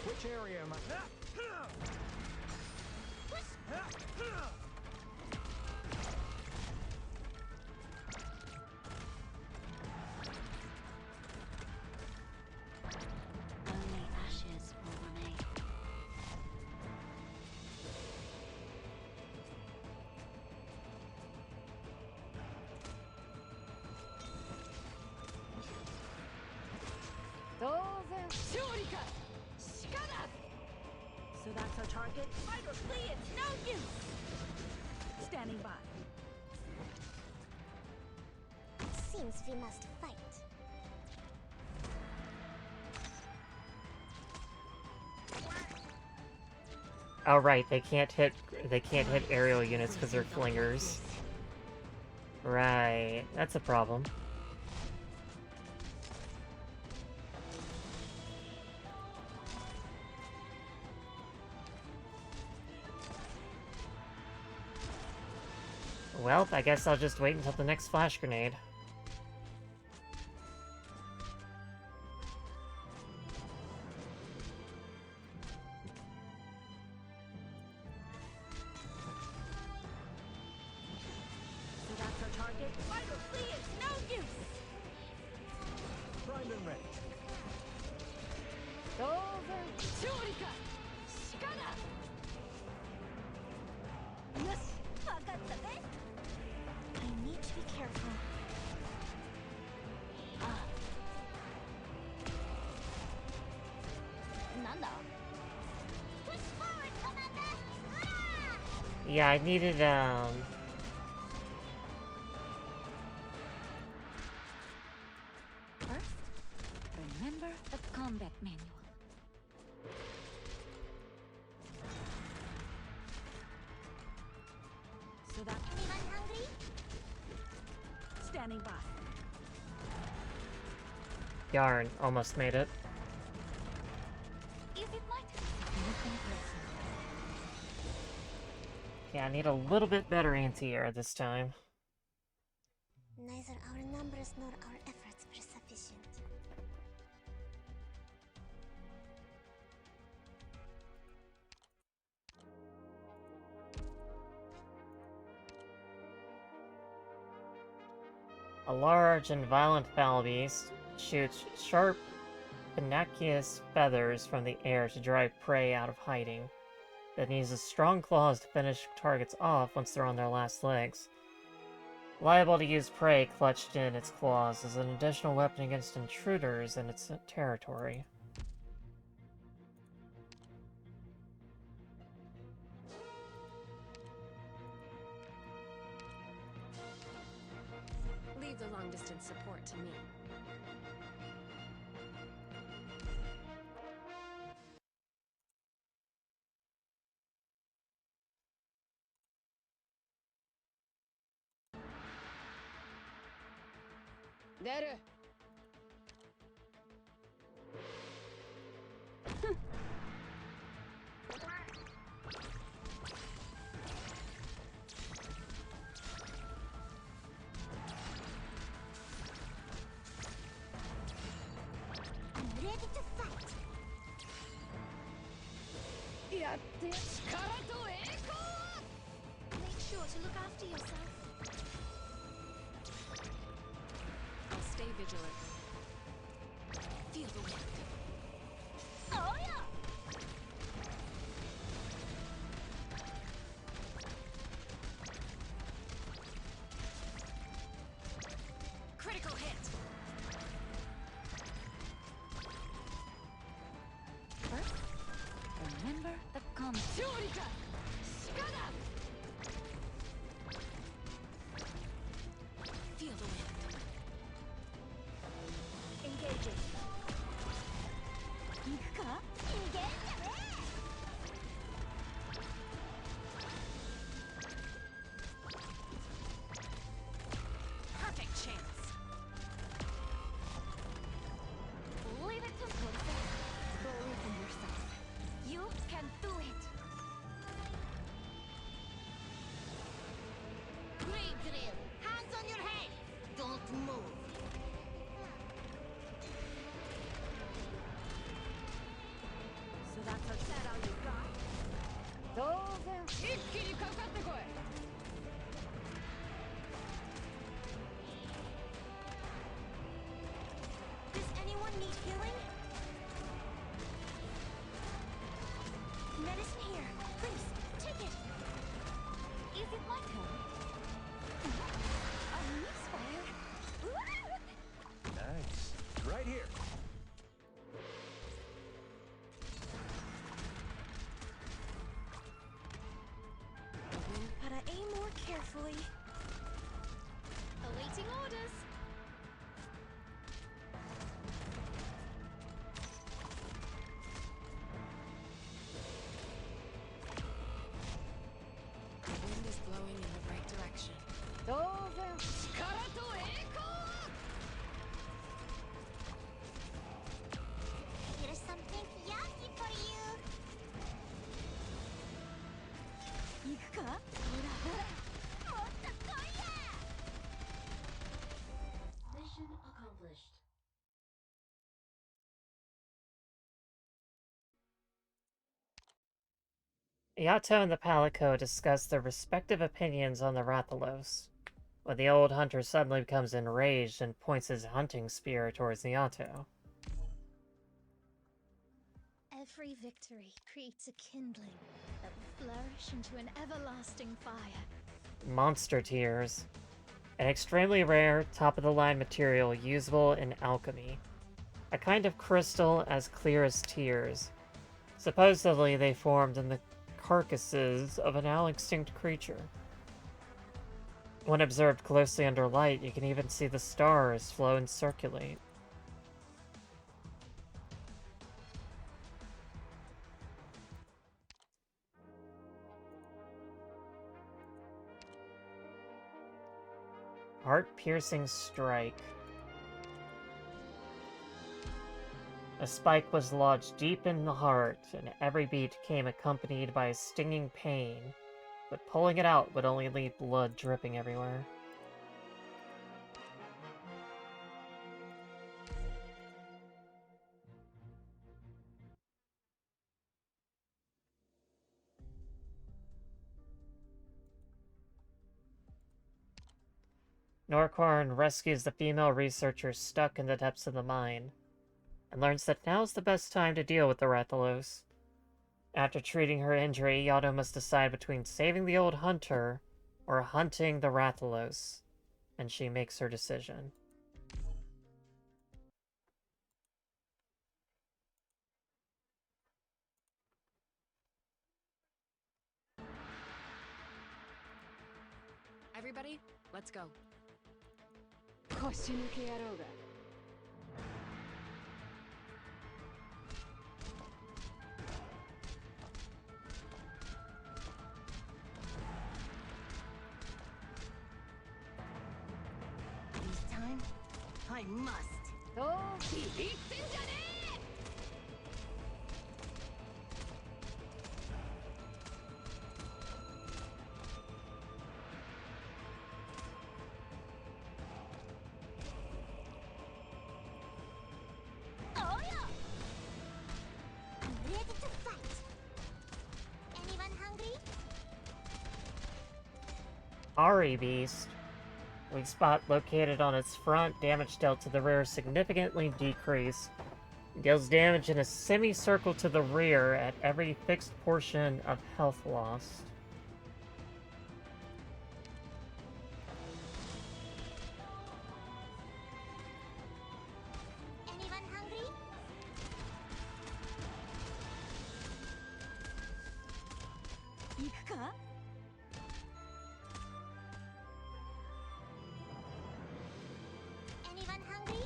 Which area am I? Only ashes will remain. So that's our target? Fight or flee, it's no use! Standing by. Seems we must fight. Oh right, they can't hit aerial units because they're flingers. Right, that's a problem. Well, I guess I'll just wait until the next flash grenade. So that's our target? Fight or flee, it's no use! Primed and ready. Yes! I need to be careful. Nanda. Push forward, Commander! Yeah, I needed, First, remember the combat manual. So that's... Anyone hungry? Standing by. Yarn, almost made it. Is it my turn? Yeah, I need a little bit better anti-air this time. Neither our numbers nor our efforts were sufficient. A large and violent foul beast shoots sharp, pinaceous feathers from the air to drive prey out of hiding, then uses strong claws to finish targets off once they're on their last legs. Liable to use prey clutched in its claws as an additional weapon against intruders in its territory. Leave the long-distance support to me. There. I'm ready to fight. Make sure to look after yourself. I'll stay vigilant. Feel the wind. Oh yeah! Critical hit. First, remember the combat. Feel the wind. Engaging. Perfect chance. Leave it to Sunset. Believe in yourself. You can do it. Great drill. Hands on your head. Don't move. So that's all you got? Does anyone need healing? Medicine here. Please, take it. Is it my turn? A misfire? Nice. Right here. Gotta aim more carefully. Awaiting orders. The wind is blowing in the right direction. Here's something yummy for you. Mission accomplished. Yato and the Palico discuss their respective opinions on the Rathalos, when the old hunter suddenly becomes enraged and points his hunting spear towards Yato. Every victory creates a kindling that will flourish into an everlasting fire. Monster Tears. An extremely rare, top-of-the-line material usable in alchemy. A kind of crystal as clear as tears. Supposedly they formed in the carcasses of a now extinct creature. When observed closely under light, you can even see the stars flow and circulate. Heart-piercing strike. A spike was lodged deep in the heart, and every beat came accompanied by a stinging pain, but pulling it out would only leave blood dripping everywhere. Norcorn rescues the female researcher stuck in the depths of the mine, and learns that now's the best time to deal with the Rathalos. After treating her injury, Yato must decide between saving the old hunter or hunting the Rathalos, and she makes her decision. Everybody, let's go. This time, I must. Oh yeah! I'm ready to fight. Anyone hungry? Ari Beast. Weak spot located on its front, damage dealt to the rear significantly decreased. Deals damage in a semicircle to the rear at every fixed portion of health lost. Anyone hungry? Ikuka? Anyone hungry?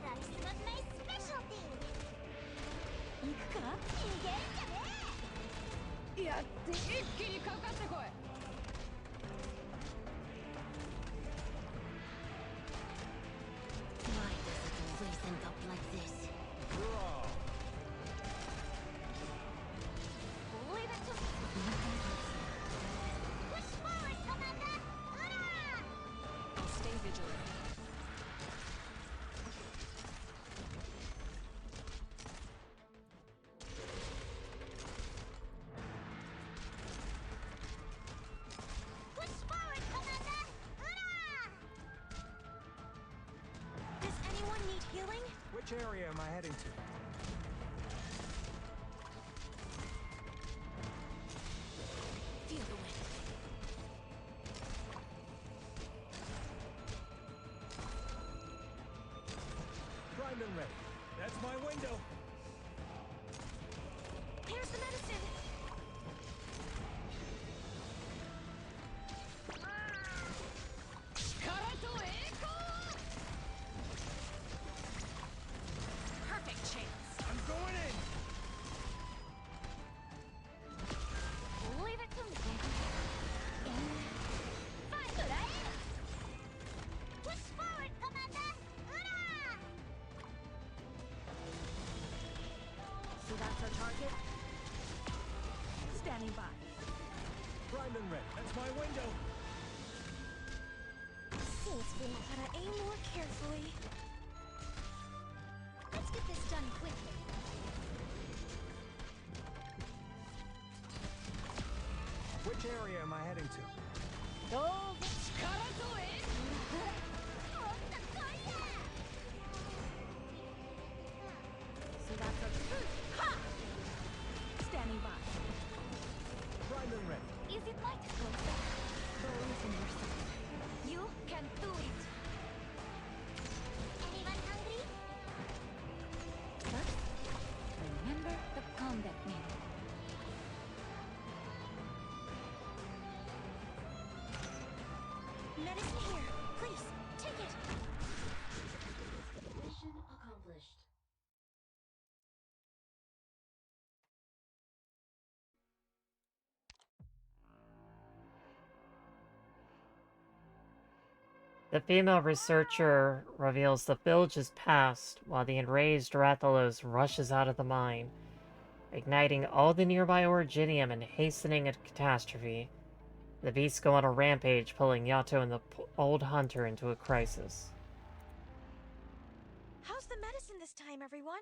That's what my specialty. Ikuka? 逃げるんじゃねえ。やって一気にかかってこい。Why does it always end up like this? Leave it to push forward, Commander! Hurrah! I'll stay vigilant. Push forward, Commander! Hurrah! Does anyone need healing? Which area am I heading to? Feel the wind. Primed and ready. That's my window. Here's the medicine. Perfect chance. I'm going in. Leave it to me. Fight, right? Push forward, Commander! Hurrah! So that's our target? Standing by. Primed and ready. That's my window. Seems we know how to aim more carefully. Let's get this done quickly. Which area am I heading to? So that's our ha! Standing by. Primed and ready. Is it like to go back? Believe in yourself. You can do it. Anyone hungry? First, remember the combat name. Medicine here. Please, take it. Mission accomplished. The female researcher reveals the village's past while the enraged Rathalos rushes out of the mine, igniting all the nearby originium and hastening a catastrophe. The beasts go on a rampage, pulling Yato and the old hunter into a crisis. How's the medicine this time, everyone?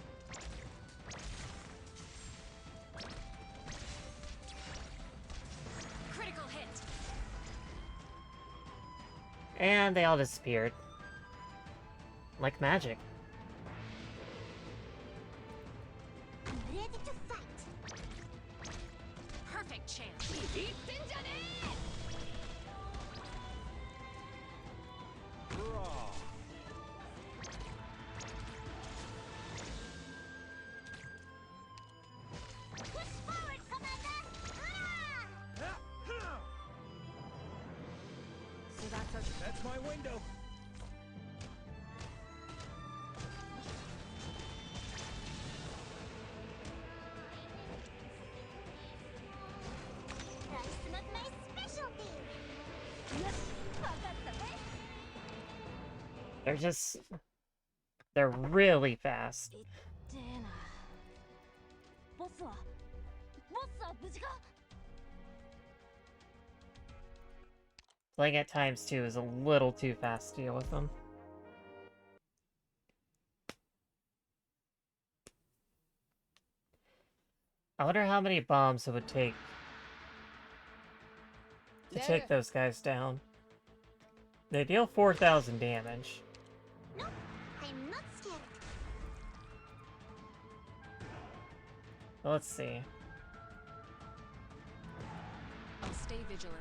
And they all disappeared. Like magic. Ready to fight. Perfect chance. Raw. Push forward, Commander! So that's my window. That's not my specialty. Yes, They're really fast. Playing at times too is a little too fast to deal with them. I wonder how many bombs it would take to take those guys down. They deal 4,000 damage. Nope, I'm not scared. Let's see. I'll stay vigilant.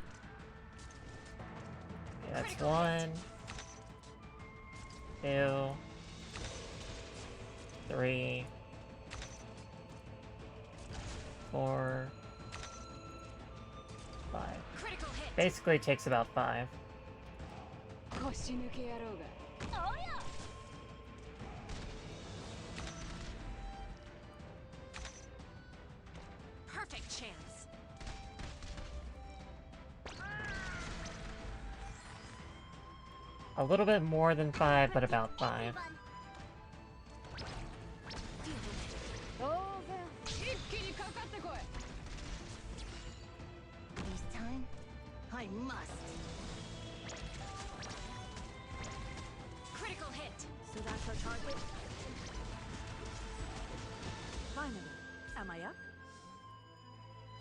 Yeah, that's 1, 2, 3, 4, 5. Basically it takes about 5. Oh yeah! Perfect chance. A little bit more than 5, but about 5. This time, I must. Critical hit. So that's our target? Finally. Am I up?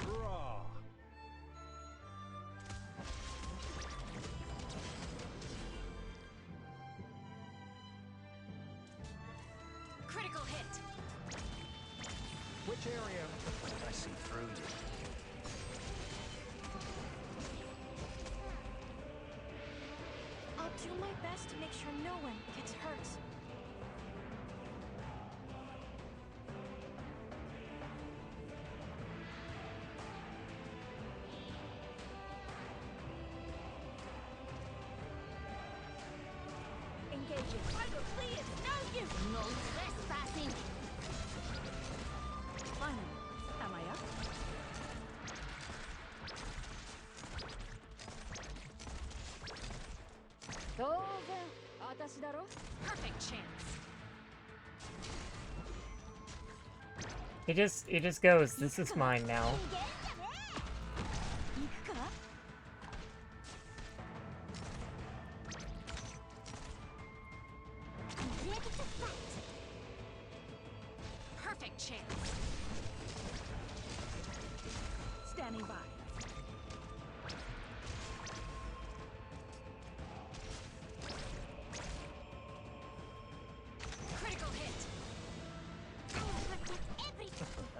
Raw. Critical hit. Which area? I see through you. I'll do my best to make sure no one gets hurt. Engaging. Fighter, please! No trespassing! Finally. Am I up? Perfect chance. He just goes, this is mine now. Perfect chance. Standing by. Critical hit.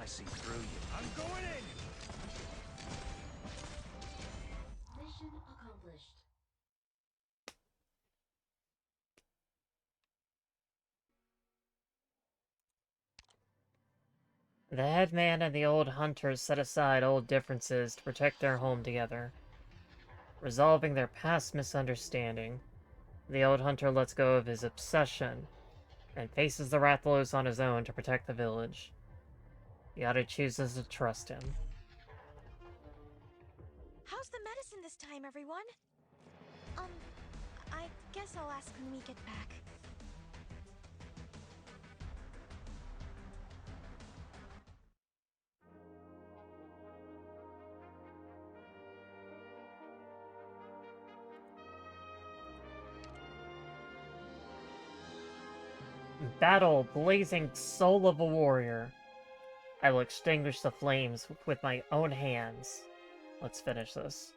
I see through you. I'm going in. Mission accomplished. The headman and the old hunters set aside old differences to protect their home together. Resolving their past misunderstanding, the old hunter lets go of his obsession and faces the Rathalos on his own to protect the village. Yato chooses to trust him. How's the medicine this time, everyone? I guess I'll ask when we get back. Battle, blazing soul of a warrior. I will extinguish the flames with my own hands. Let's finish this.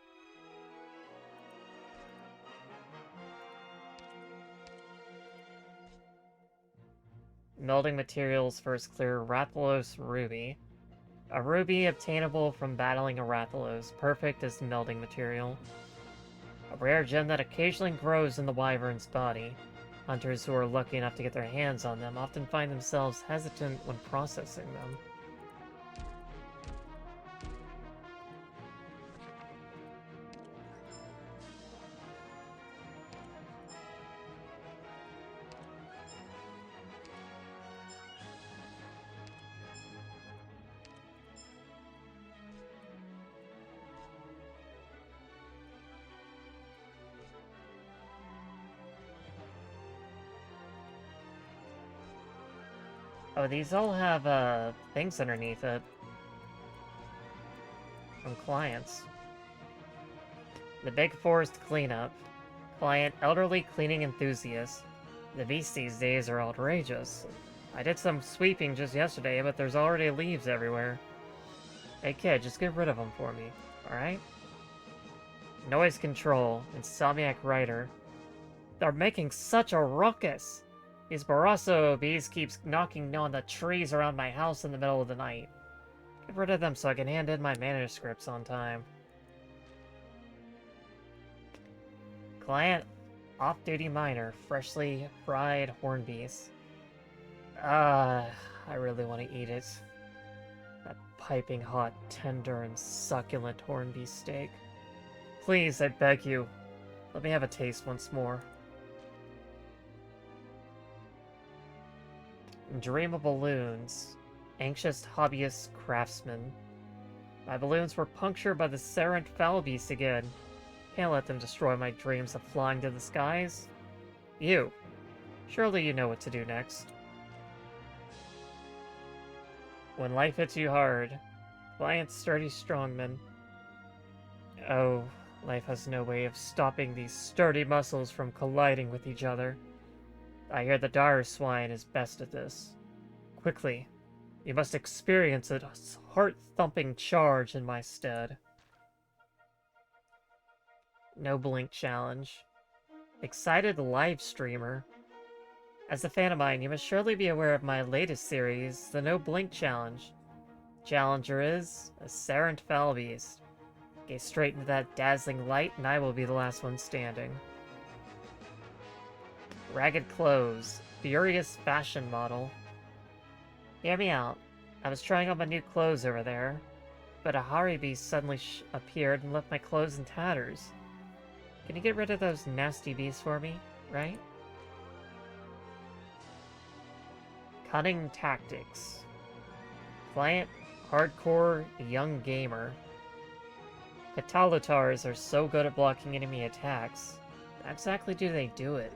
Melding materials first clear Rathalos ruby. A ruby obtainable from battling a Rathalos, perfect as melding material. A rare gem that occasionally grows in the wyvern's body. Hunters who are lucky enough to get their hands on them often find themselves hesitant when processing them. Oh, these all have, things underneath it. From clients. The Big Forest Cleanup. Client, elderly cleaning enthusiast. The beasts these days are outrageous. I did some sweeping just yesterday, but there's already leaves everywhere. Hey kid, just get rid of them for me, alright? Noise control. Insomniac writer. They're making such a ruckus! These Barroso bees keeps knocking on the trees around my house in the middle of the night. Get rid of them so I can hand in my manuscripts on time. Client, off-duty miner, freshly fried horned beef. I really want to eat it. That piping hot, tender, and succulent horned beef steak. Please, I beg you, let me have a taste once more. Dream of balloons. Anxious hobbyist craftsman. My balloons were punctured by the Serent foul beast again. Can't let them destroy my dreams of flying to the skies. You. Surely you know what to do next. When life hits you hard. Client sturdy strongman. Oh, life has no way of stopping these sturdy muscles from colliding with each other. I hear the dire swine is best at this. Quickly, you must experience a heart-thumping charge in my stead. No blink challenge. Excited live streamer. As a fan of mine, you must surely be aware of my latest series, the No Blink Challenge. Challenger is a Serent foul beast. Gaze straight into that dazzling light, and I will be the last one standing. Ragged clothes. Furious fashion model. Hear me out. I was trying on my new clothes over there, but a Hari beast suddenly appeared and left my clothes in tatters. Can you get rid of those nasty beasts for me, right? Cunning tactics. Client, hardcore, young gamer. Catalotars are so good at blocking enemy attacks. How exactly do they do it?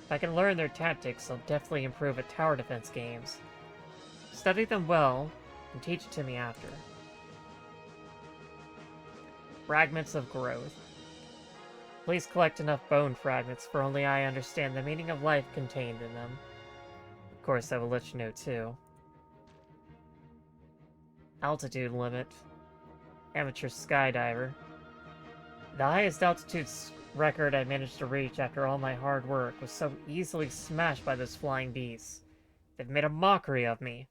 If I can learn their tactics, I'll definitely improve at tower defense games. Study them well, and teach it to me after. Fragments of growth. Please collect enough bone fragments, for only I understand the meaning of life contained in them. Of course, I will let you know too. Altitude limit. Amateur skydiver. The highest altitude record I managed to reach after all my hard work was so easily smashed by those flying beasts. They've made a mockery of me.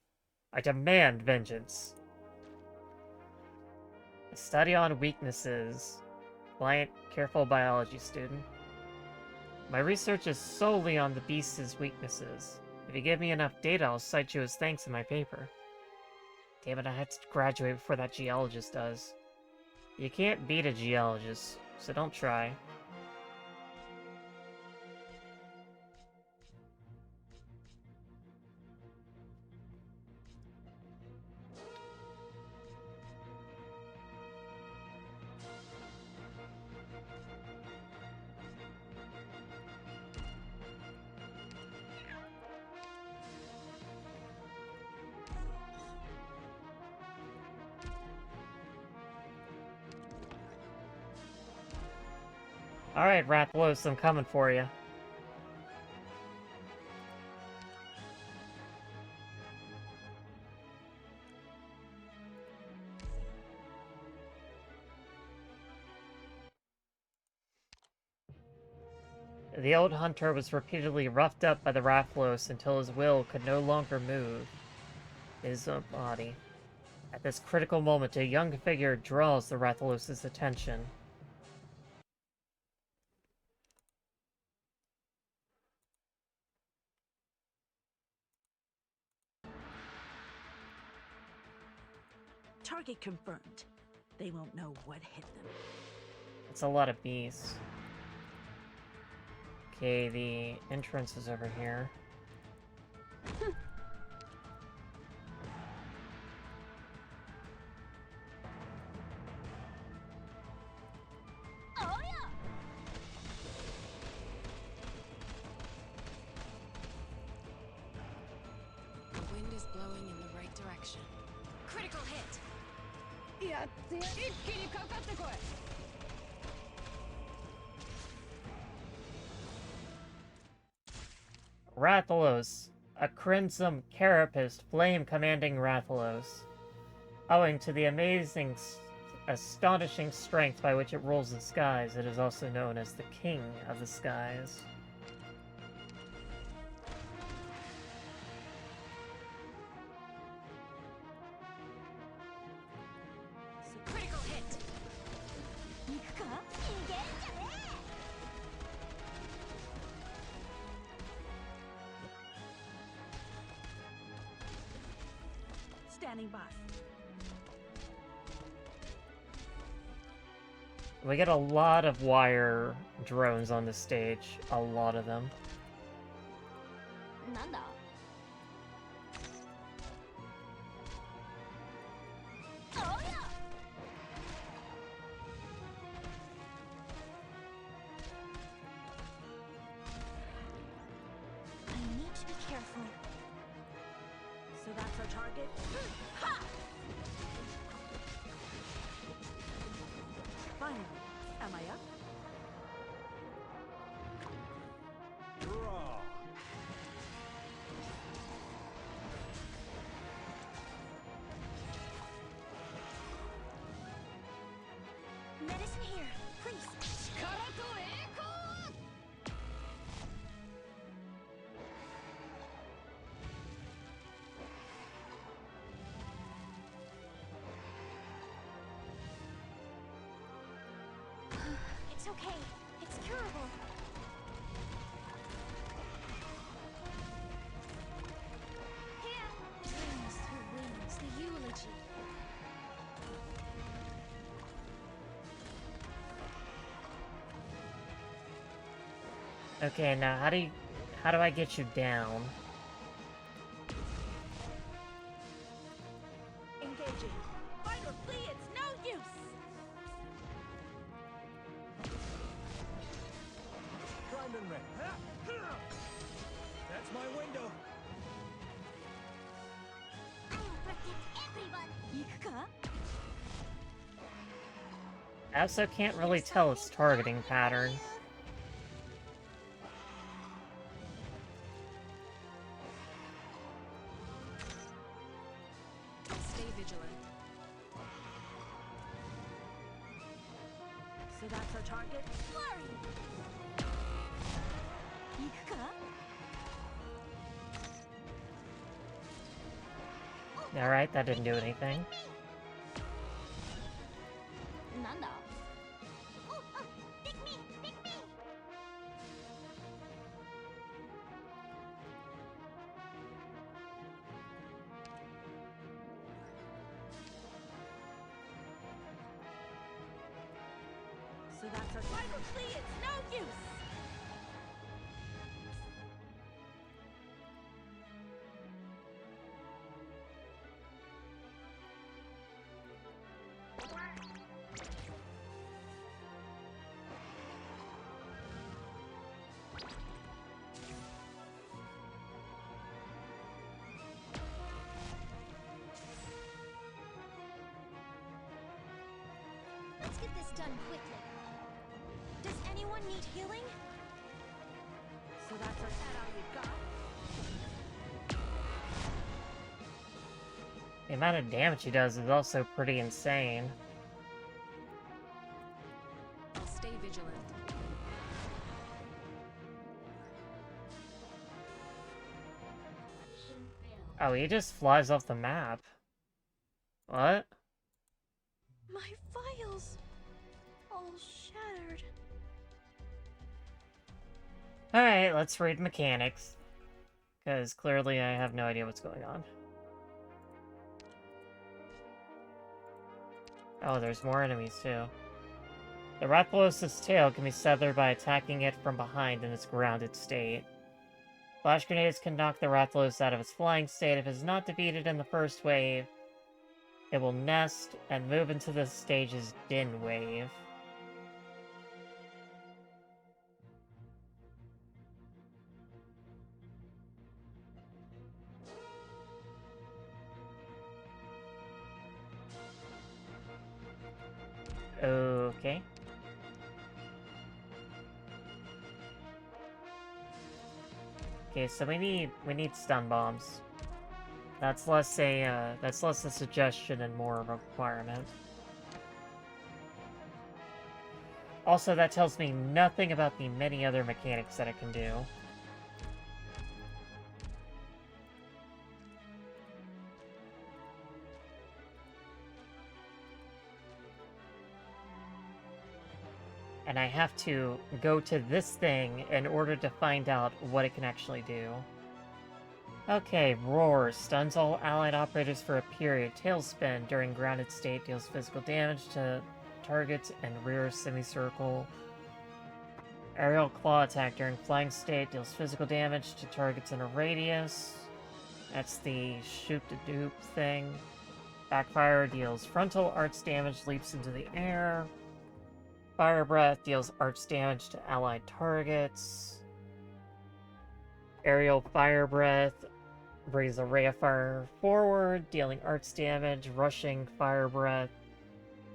I demand vengeance. A study on weaknesses. Client, careful biology student. My research is solely on the beast's weaknesses. If you give me enough data, I'll cite you as thanks in my paper. Damn it, I had to graduate before that geologist does. You can't beat a geologist, so don't try. Alright, Rathalos, I'm coming for you. The old hunter was repeatedly roughed up by the Rathalos until his will could no longer move his body. At this critical moment, a young figure draws the Rathalos' attention. Target confirmed. They won't know what hit them. It's a lot of beasts. Okay, the entrance is over here. The wind is blowing in the right direction. Critical hit! Rathalos, a crimson carapace flame-commanding Rathalos. Owing to the astonishing strength by which it rules the skies, it is also known as the King of the Skies. Critical hit! Standing by. We get a lot of wire drones on this stage. A lot of them. なんだ I need to be careful. So that's our target? Finally. Am I up? Draw. Medicine here, please. It's okay. It's curable. Here. Wings through wings, the eulogy. Okay, now how do I get you down? Engaging. Fight or flee, it's no use! Primed and ready. That's my window. I'll protect everyone. 行くか? I also can't really tell its targeting pattern. Stay vigilant. So that's our target? Flurry. 行くか? Alright, that didn't do anything. なんだ Oh, pick me, pick me. So that's our fight or flee, it's no use! Let's get this done quickly. Does anyone need healing? So that's our all we've got? The amount of damage he does is also pretty insane. Stay vigilant. Oh, he just flies off the map. What? My files! All shattered. Alright, let's read mechanics. Because clearly I have no idea what's going on. Oh, there's more enemies too. The Rathalos' tail can be severed by attacking it from behind in its grounded state. Flash grenades can knock the Rathalos out of its flying state if it is not defeated in the first wave. It will nest and move into the stage's Din wave. Okay. Okay, so we need stun bombs. That's less a suggestion and more of a requirement. Also, that tells me nothing about the many other mechanics that it can do. And I have to go to this thing in order to find out what it can actually do. Okay, Roar. Stuns all allied operators for a period. Tailspin. During grounded state, deals physical damage to targets and rear semicircle. Aerial Claw Attack. During flying state, deals physical damage to targets in a radius. That's the shoot-to-dupe thing. Backfire deals frontal arts damage, leaps into the air. Fire Breath deals arts damage to allied targets. Aerial Fire Breath brings a ray of fire forward, dealing arts damage. Rushing Fire Breath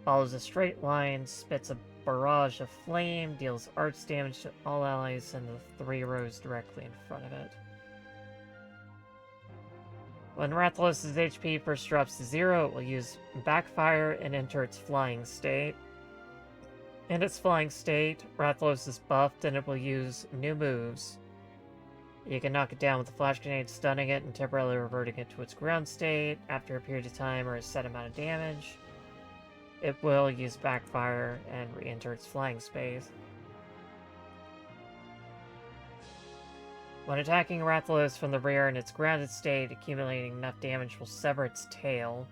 follows a straight line, spits a barrage of flame, deals arts damage to all allies in the 3 rows directly in front of it. When Rathalos' HP first drops to 0, it will use Backfire and enter its flying state. In its flying state, Rathalos is buffed and it will use new moves. You can knock it down with a flash grenade, stunning it and temporarily reverting it to its ground state after a period of time or a set amount of damage. It will use Backfire and re-enter its flying space. When attacking Rathalos from the rear in its grounded state, accumulating enough damage will sever its tail.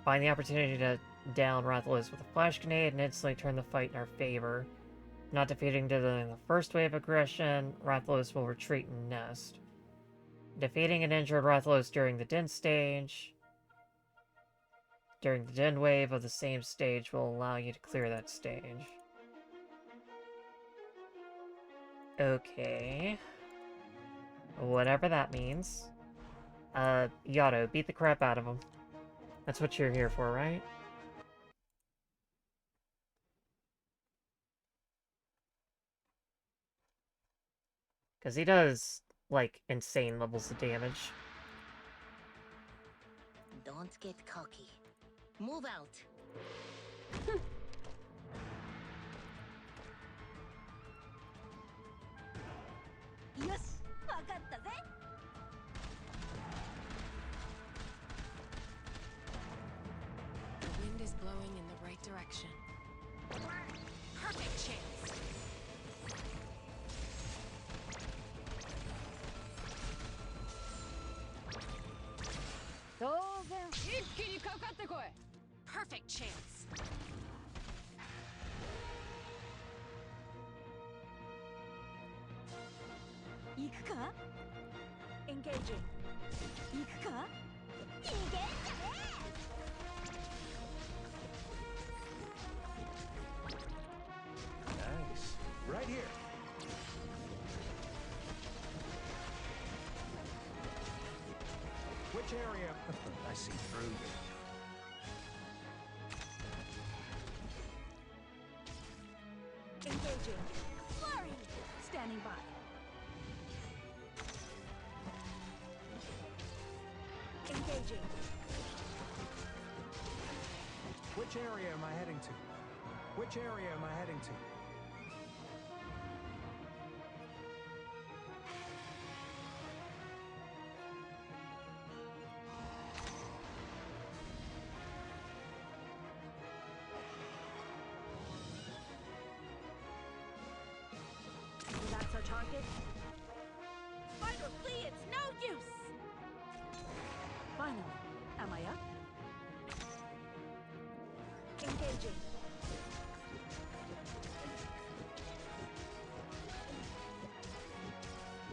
Find the opportunity to down Rathalos with a flash grenade and instantly turn the fight in our favor. Not defeating during the first wave aggression, Rathalos will retreat and nest. Defeating an injured Rathalos during the Din stage. During the Din wave of the same stage will allow you to clear that stage. Okay. Whatever that means. Yato, beat the crap out of him. That's what you're here for, right? Because he does, like, insane levels of damage. Don't get cocky. Move out. Yes, わかったぜ. The wind is blowing in the right direction. Perfect chance. Perfect chance. Engaging. Nice. Right here. Which area? I see through you. Engaging. Flurry! Standing by. Engaging. Which area am I heading to? Which area am I heading to? target. Fight or flee, it's no use! Finally, am I up? Engaging.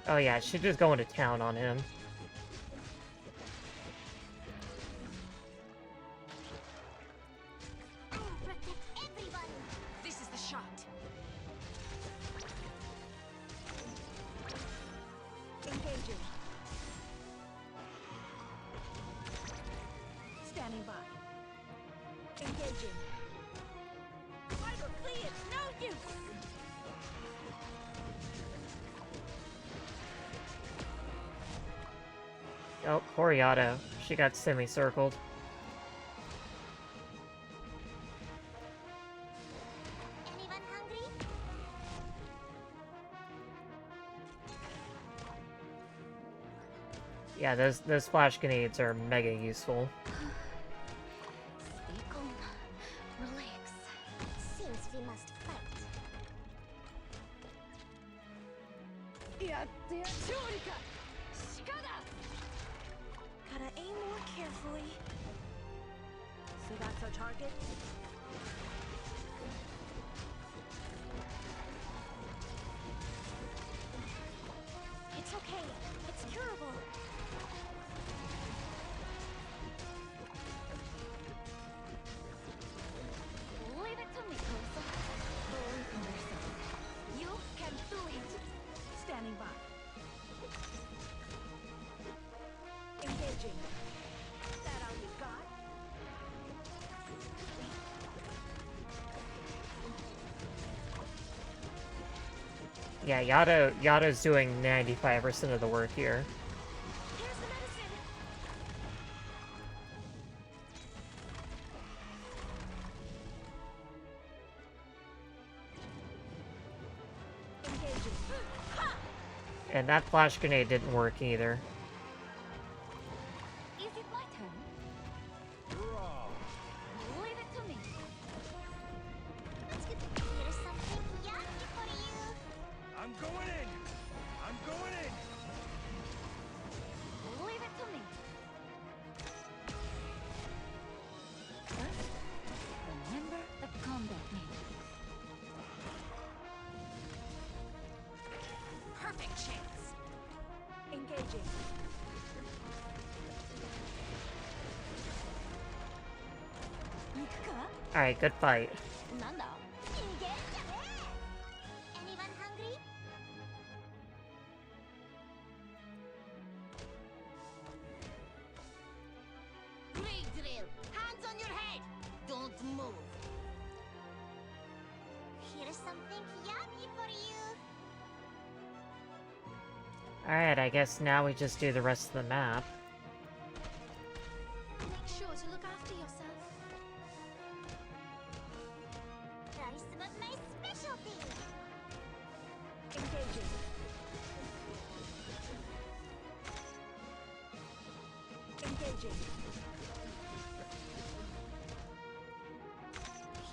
Oh yeah, she's just going to town on him. This is the shot. Engaging. Standing by. Engaging. Fight or flee, it's no use! Oh, poor Yato. She got semi-circled. Anyone hungry? Yeah, those flash grenades are mega useful. Stay calm. Relax. Seems we must fight. Gotta aim more carefully. So that's our target? It's okay. It's curable. Leave it to me, Kosa. Believe in yourself. You can do it. Standing by. Engaging. That all you got? Yeah, Yato's doing 95% of the work here. Here's the medicine. Engaging. And that flash grenade didn't work either. Is it my turn? Draw. Leave it to me. Here's something yummy for you. I'm going in. I'm going in. Leave it to me. First, remember the combat name. Perfect chance. Engaging. Alright, good fight. Nanda. Anyone hungry? Great drill. Hands on your head. Don't move. Here's something yummy for you. Alright, I guess now we just do the rest of the map. Make sure to look after yourself. Rice was my specialty. Engaging. Engaging.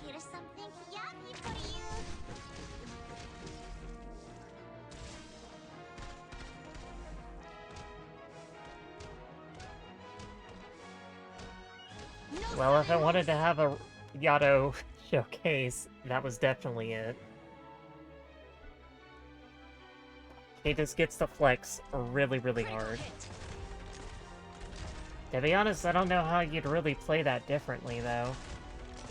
Here's something yummy for you. Well, if I wanted to have a Yato showcase, that was definitely it. He just gets to flex really, really hard. To be honest, I don't know how you'd really play that differently, though.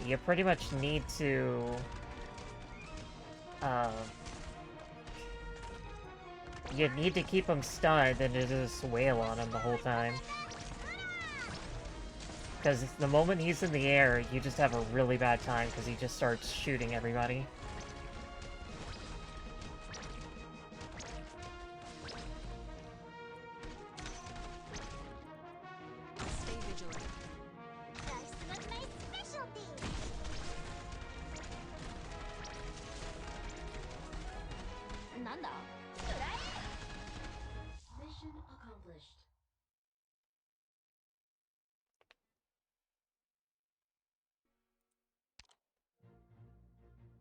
You pretty much need to... you need to keep him stunned and to just wail on him the whole time. Because the moment he's in the air, you just have a really bad time because he just starts shooting everybody. Stay vigilant. Rice was my specialty. Nanda. Mission accomplished.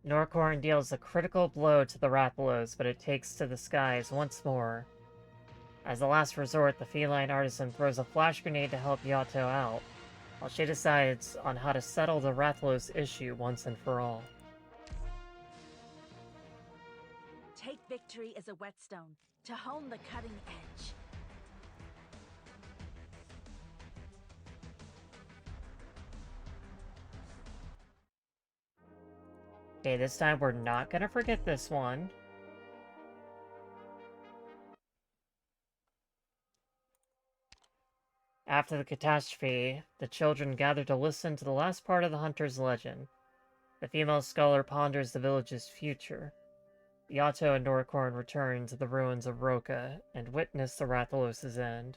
Norcorn deals a critical blow to the Rathalos, but it takes to the skies once more. As a last resort, the feline artisan throws a flash grenade to help Yato out, while she decides on how to settle the Rathalos issue once and for all. Take victory as a whetstone to hone the cutting edge. Okay, this time we're not gonna forget this one. After the catastrophe, the children gather to listen to the last part of the hunter's legend. The female scholar ponders the village's future. Yato and Norcorn return to the ruins of Roka and witness the Rathalos' end.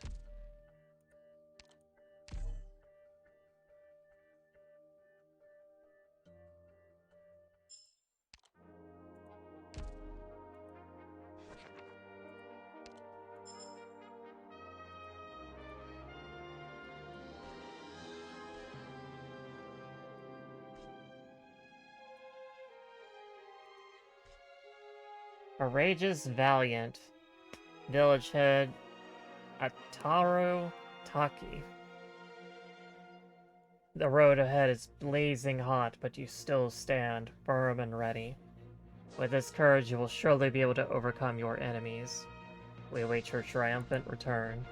Courageous Valiant. Village head Ataro Taki. The road ahead is blazing hot, but you still stand firm and ready. With this courage, you will surely be able to overcome your enemies. We await your triumphant return.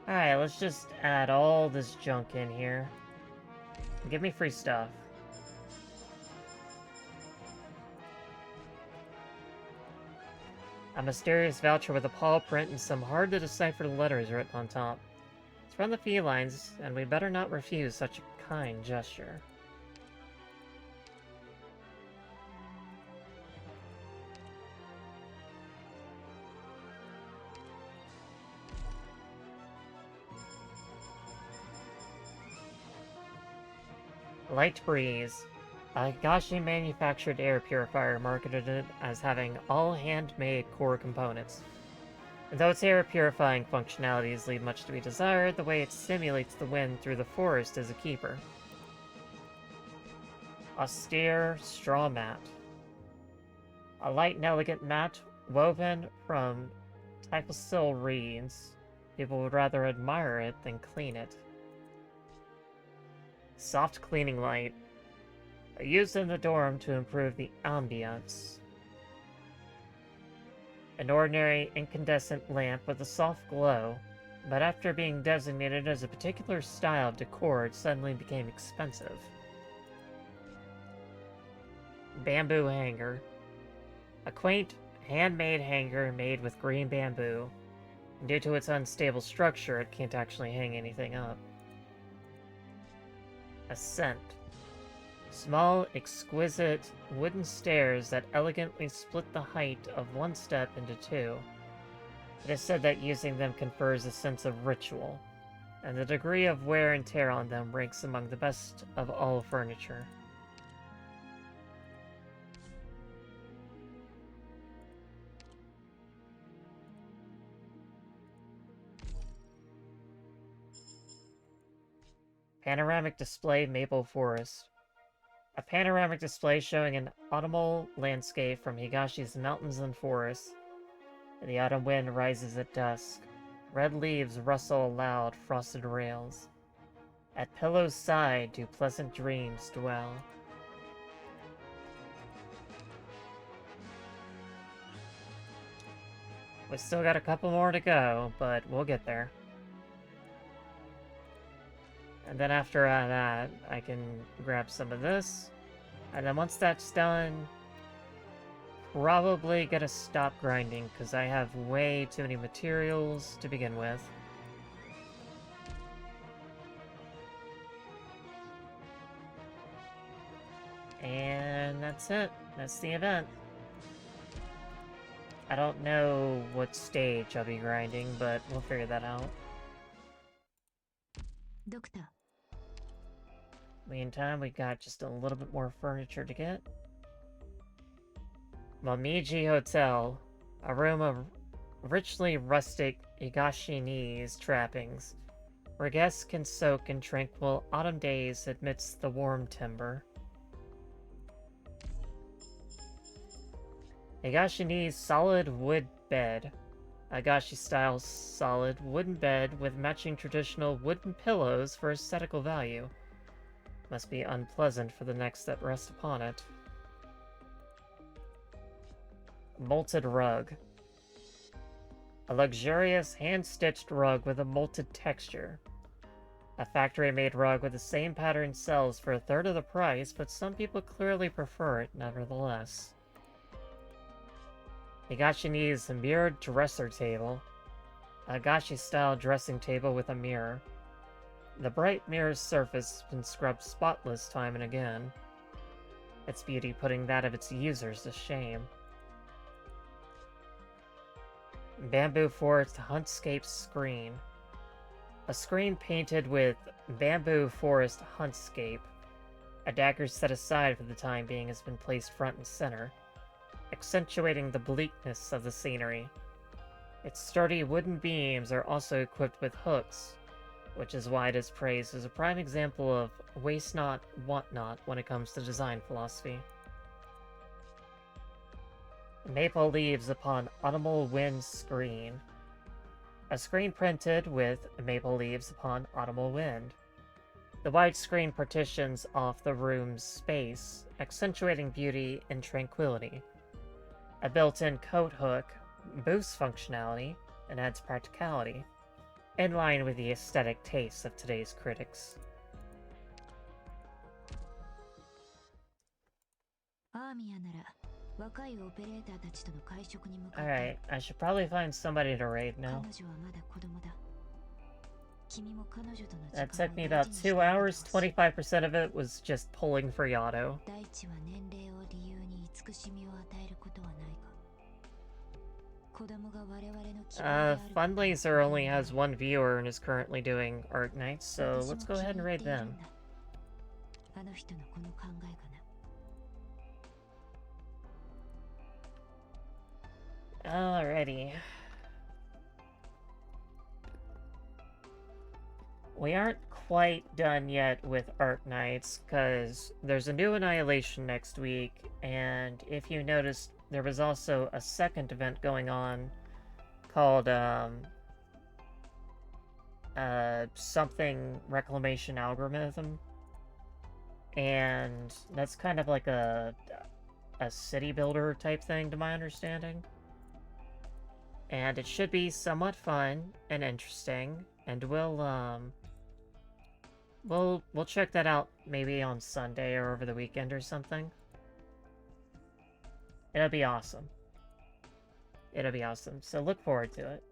Alright, let's just add all this junk in here. Give me free stuff. A mysterious voucher with a paw print and some hard-to-decipher letters written on top. It's from the felines, and we better not refuse such a kind gesture. Light Breeze. A Higashi manufactured air purifier marketed it as having all handmade core components. And though its air purifying functionalities leave much to be desired, the way it simulates the wind through the forest is a keeper. Austere Straw Mat. A light and elegant mat woven from Typhosil reeds. People would rather admire it than clean it. Soft cleaning light. Used in the dorm to improve the ambience. An ordinary incandescent lamp with a soft glow, but after being designated as a particular style of decor, it suddenly became expensive. Bamboo hanger. A quaint, handmade hanger made with green bamboo. And due to its unstable structure, it can't actually hang anything up. Ascent. Small, exquisite wooden stairs that elegantly split the height of one step into two. It is said that using them confers a sense of ritual, and the degree of wear and tear on them ranks among the best of all furniture. Panoramic display Maple Forest. A panoramic display showing an autumnal landscape from Higashi's mountains and forests. The autumn wind rises at dusk. Red leaves rustle aloud frosted rails. At Pillow's side do pleasant dreams dwell. We still got a couple more to go, but we'll get there. And then after that, I can grab some of this. And then once that's done, probably gonna stop grinding, because I have way too many materials to begin with. And that's it. That's the event. I don't know what stage I'll be grinding, but we'll figure that out. Doctor. Meantime, we got just a little bit more furniture to get. Momiji Hotel, a room of richly rustic Higashini's trappings, where guests can soak in tranquil autumn days amidst the warm timber. Higashini's solid wood bed. Higashi-style solid wooden bed with matching traditional wooden pillows for aesthetical value. Must be unpleasant for the necks that rest upon it. Molted rug. A luxurious hand-stitched rug with a molted texture. A factory-made rug with the same pattern sells for 1/3 of the price, but some people clearly prefer it nevertheless. Higashini's mirrored dresser table. A Higashi-style dressing table with a mirror. The bright mirror's surface has been scrubbed spotless time and again, its beauty putting that of its users to shame. Bamboo forest huntscape screen. A screen painted with bamboo forest huntscape. A dagger set aside for the time being has been placed front and center, accentuating the bleakness of the scenery. Its sturdy wooden beams are also equipped with hooks, which is why it is praised as a prime example of waste not, want not when it comes to design philosophy. Maple leaves upon autumnal wind screen. A screen printed with maple leaves upon autumnal wind. The wide screen partitions off the room's space, accentuating beauty and tranquility. A built-in coat hook boosts functionality and adds practicality, in line with the aesthetic tastes of today's critics. Alright, I should probably find somebody to raid now. That took me about 2 hours, 25% of it was just pulling for Yato. Funlaser only has 1 viewer and is currently doing Arknights, so let's go ahead and raid them. Alrighty. We aren't quite done yet with Arknights, because there's a new Annihilation next week, and if you noticed, there was also a second event going on called, something Reclamation Algorithm, and that's kind of like a city builder type thing, to my understanding. And it should be somewhat fun and interesting, and we'll check that out maybe on Sunday or over the weekend or something. It'll be awesome. It'll be awesome, so look forward to it.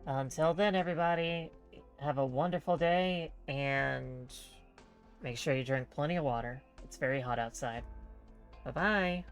Until then, everybody, have a wonderful day, and make sure you drink plenty of water. It's very hot outside. Bye-bye!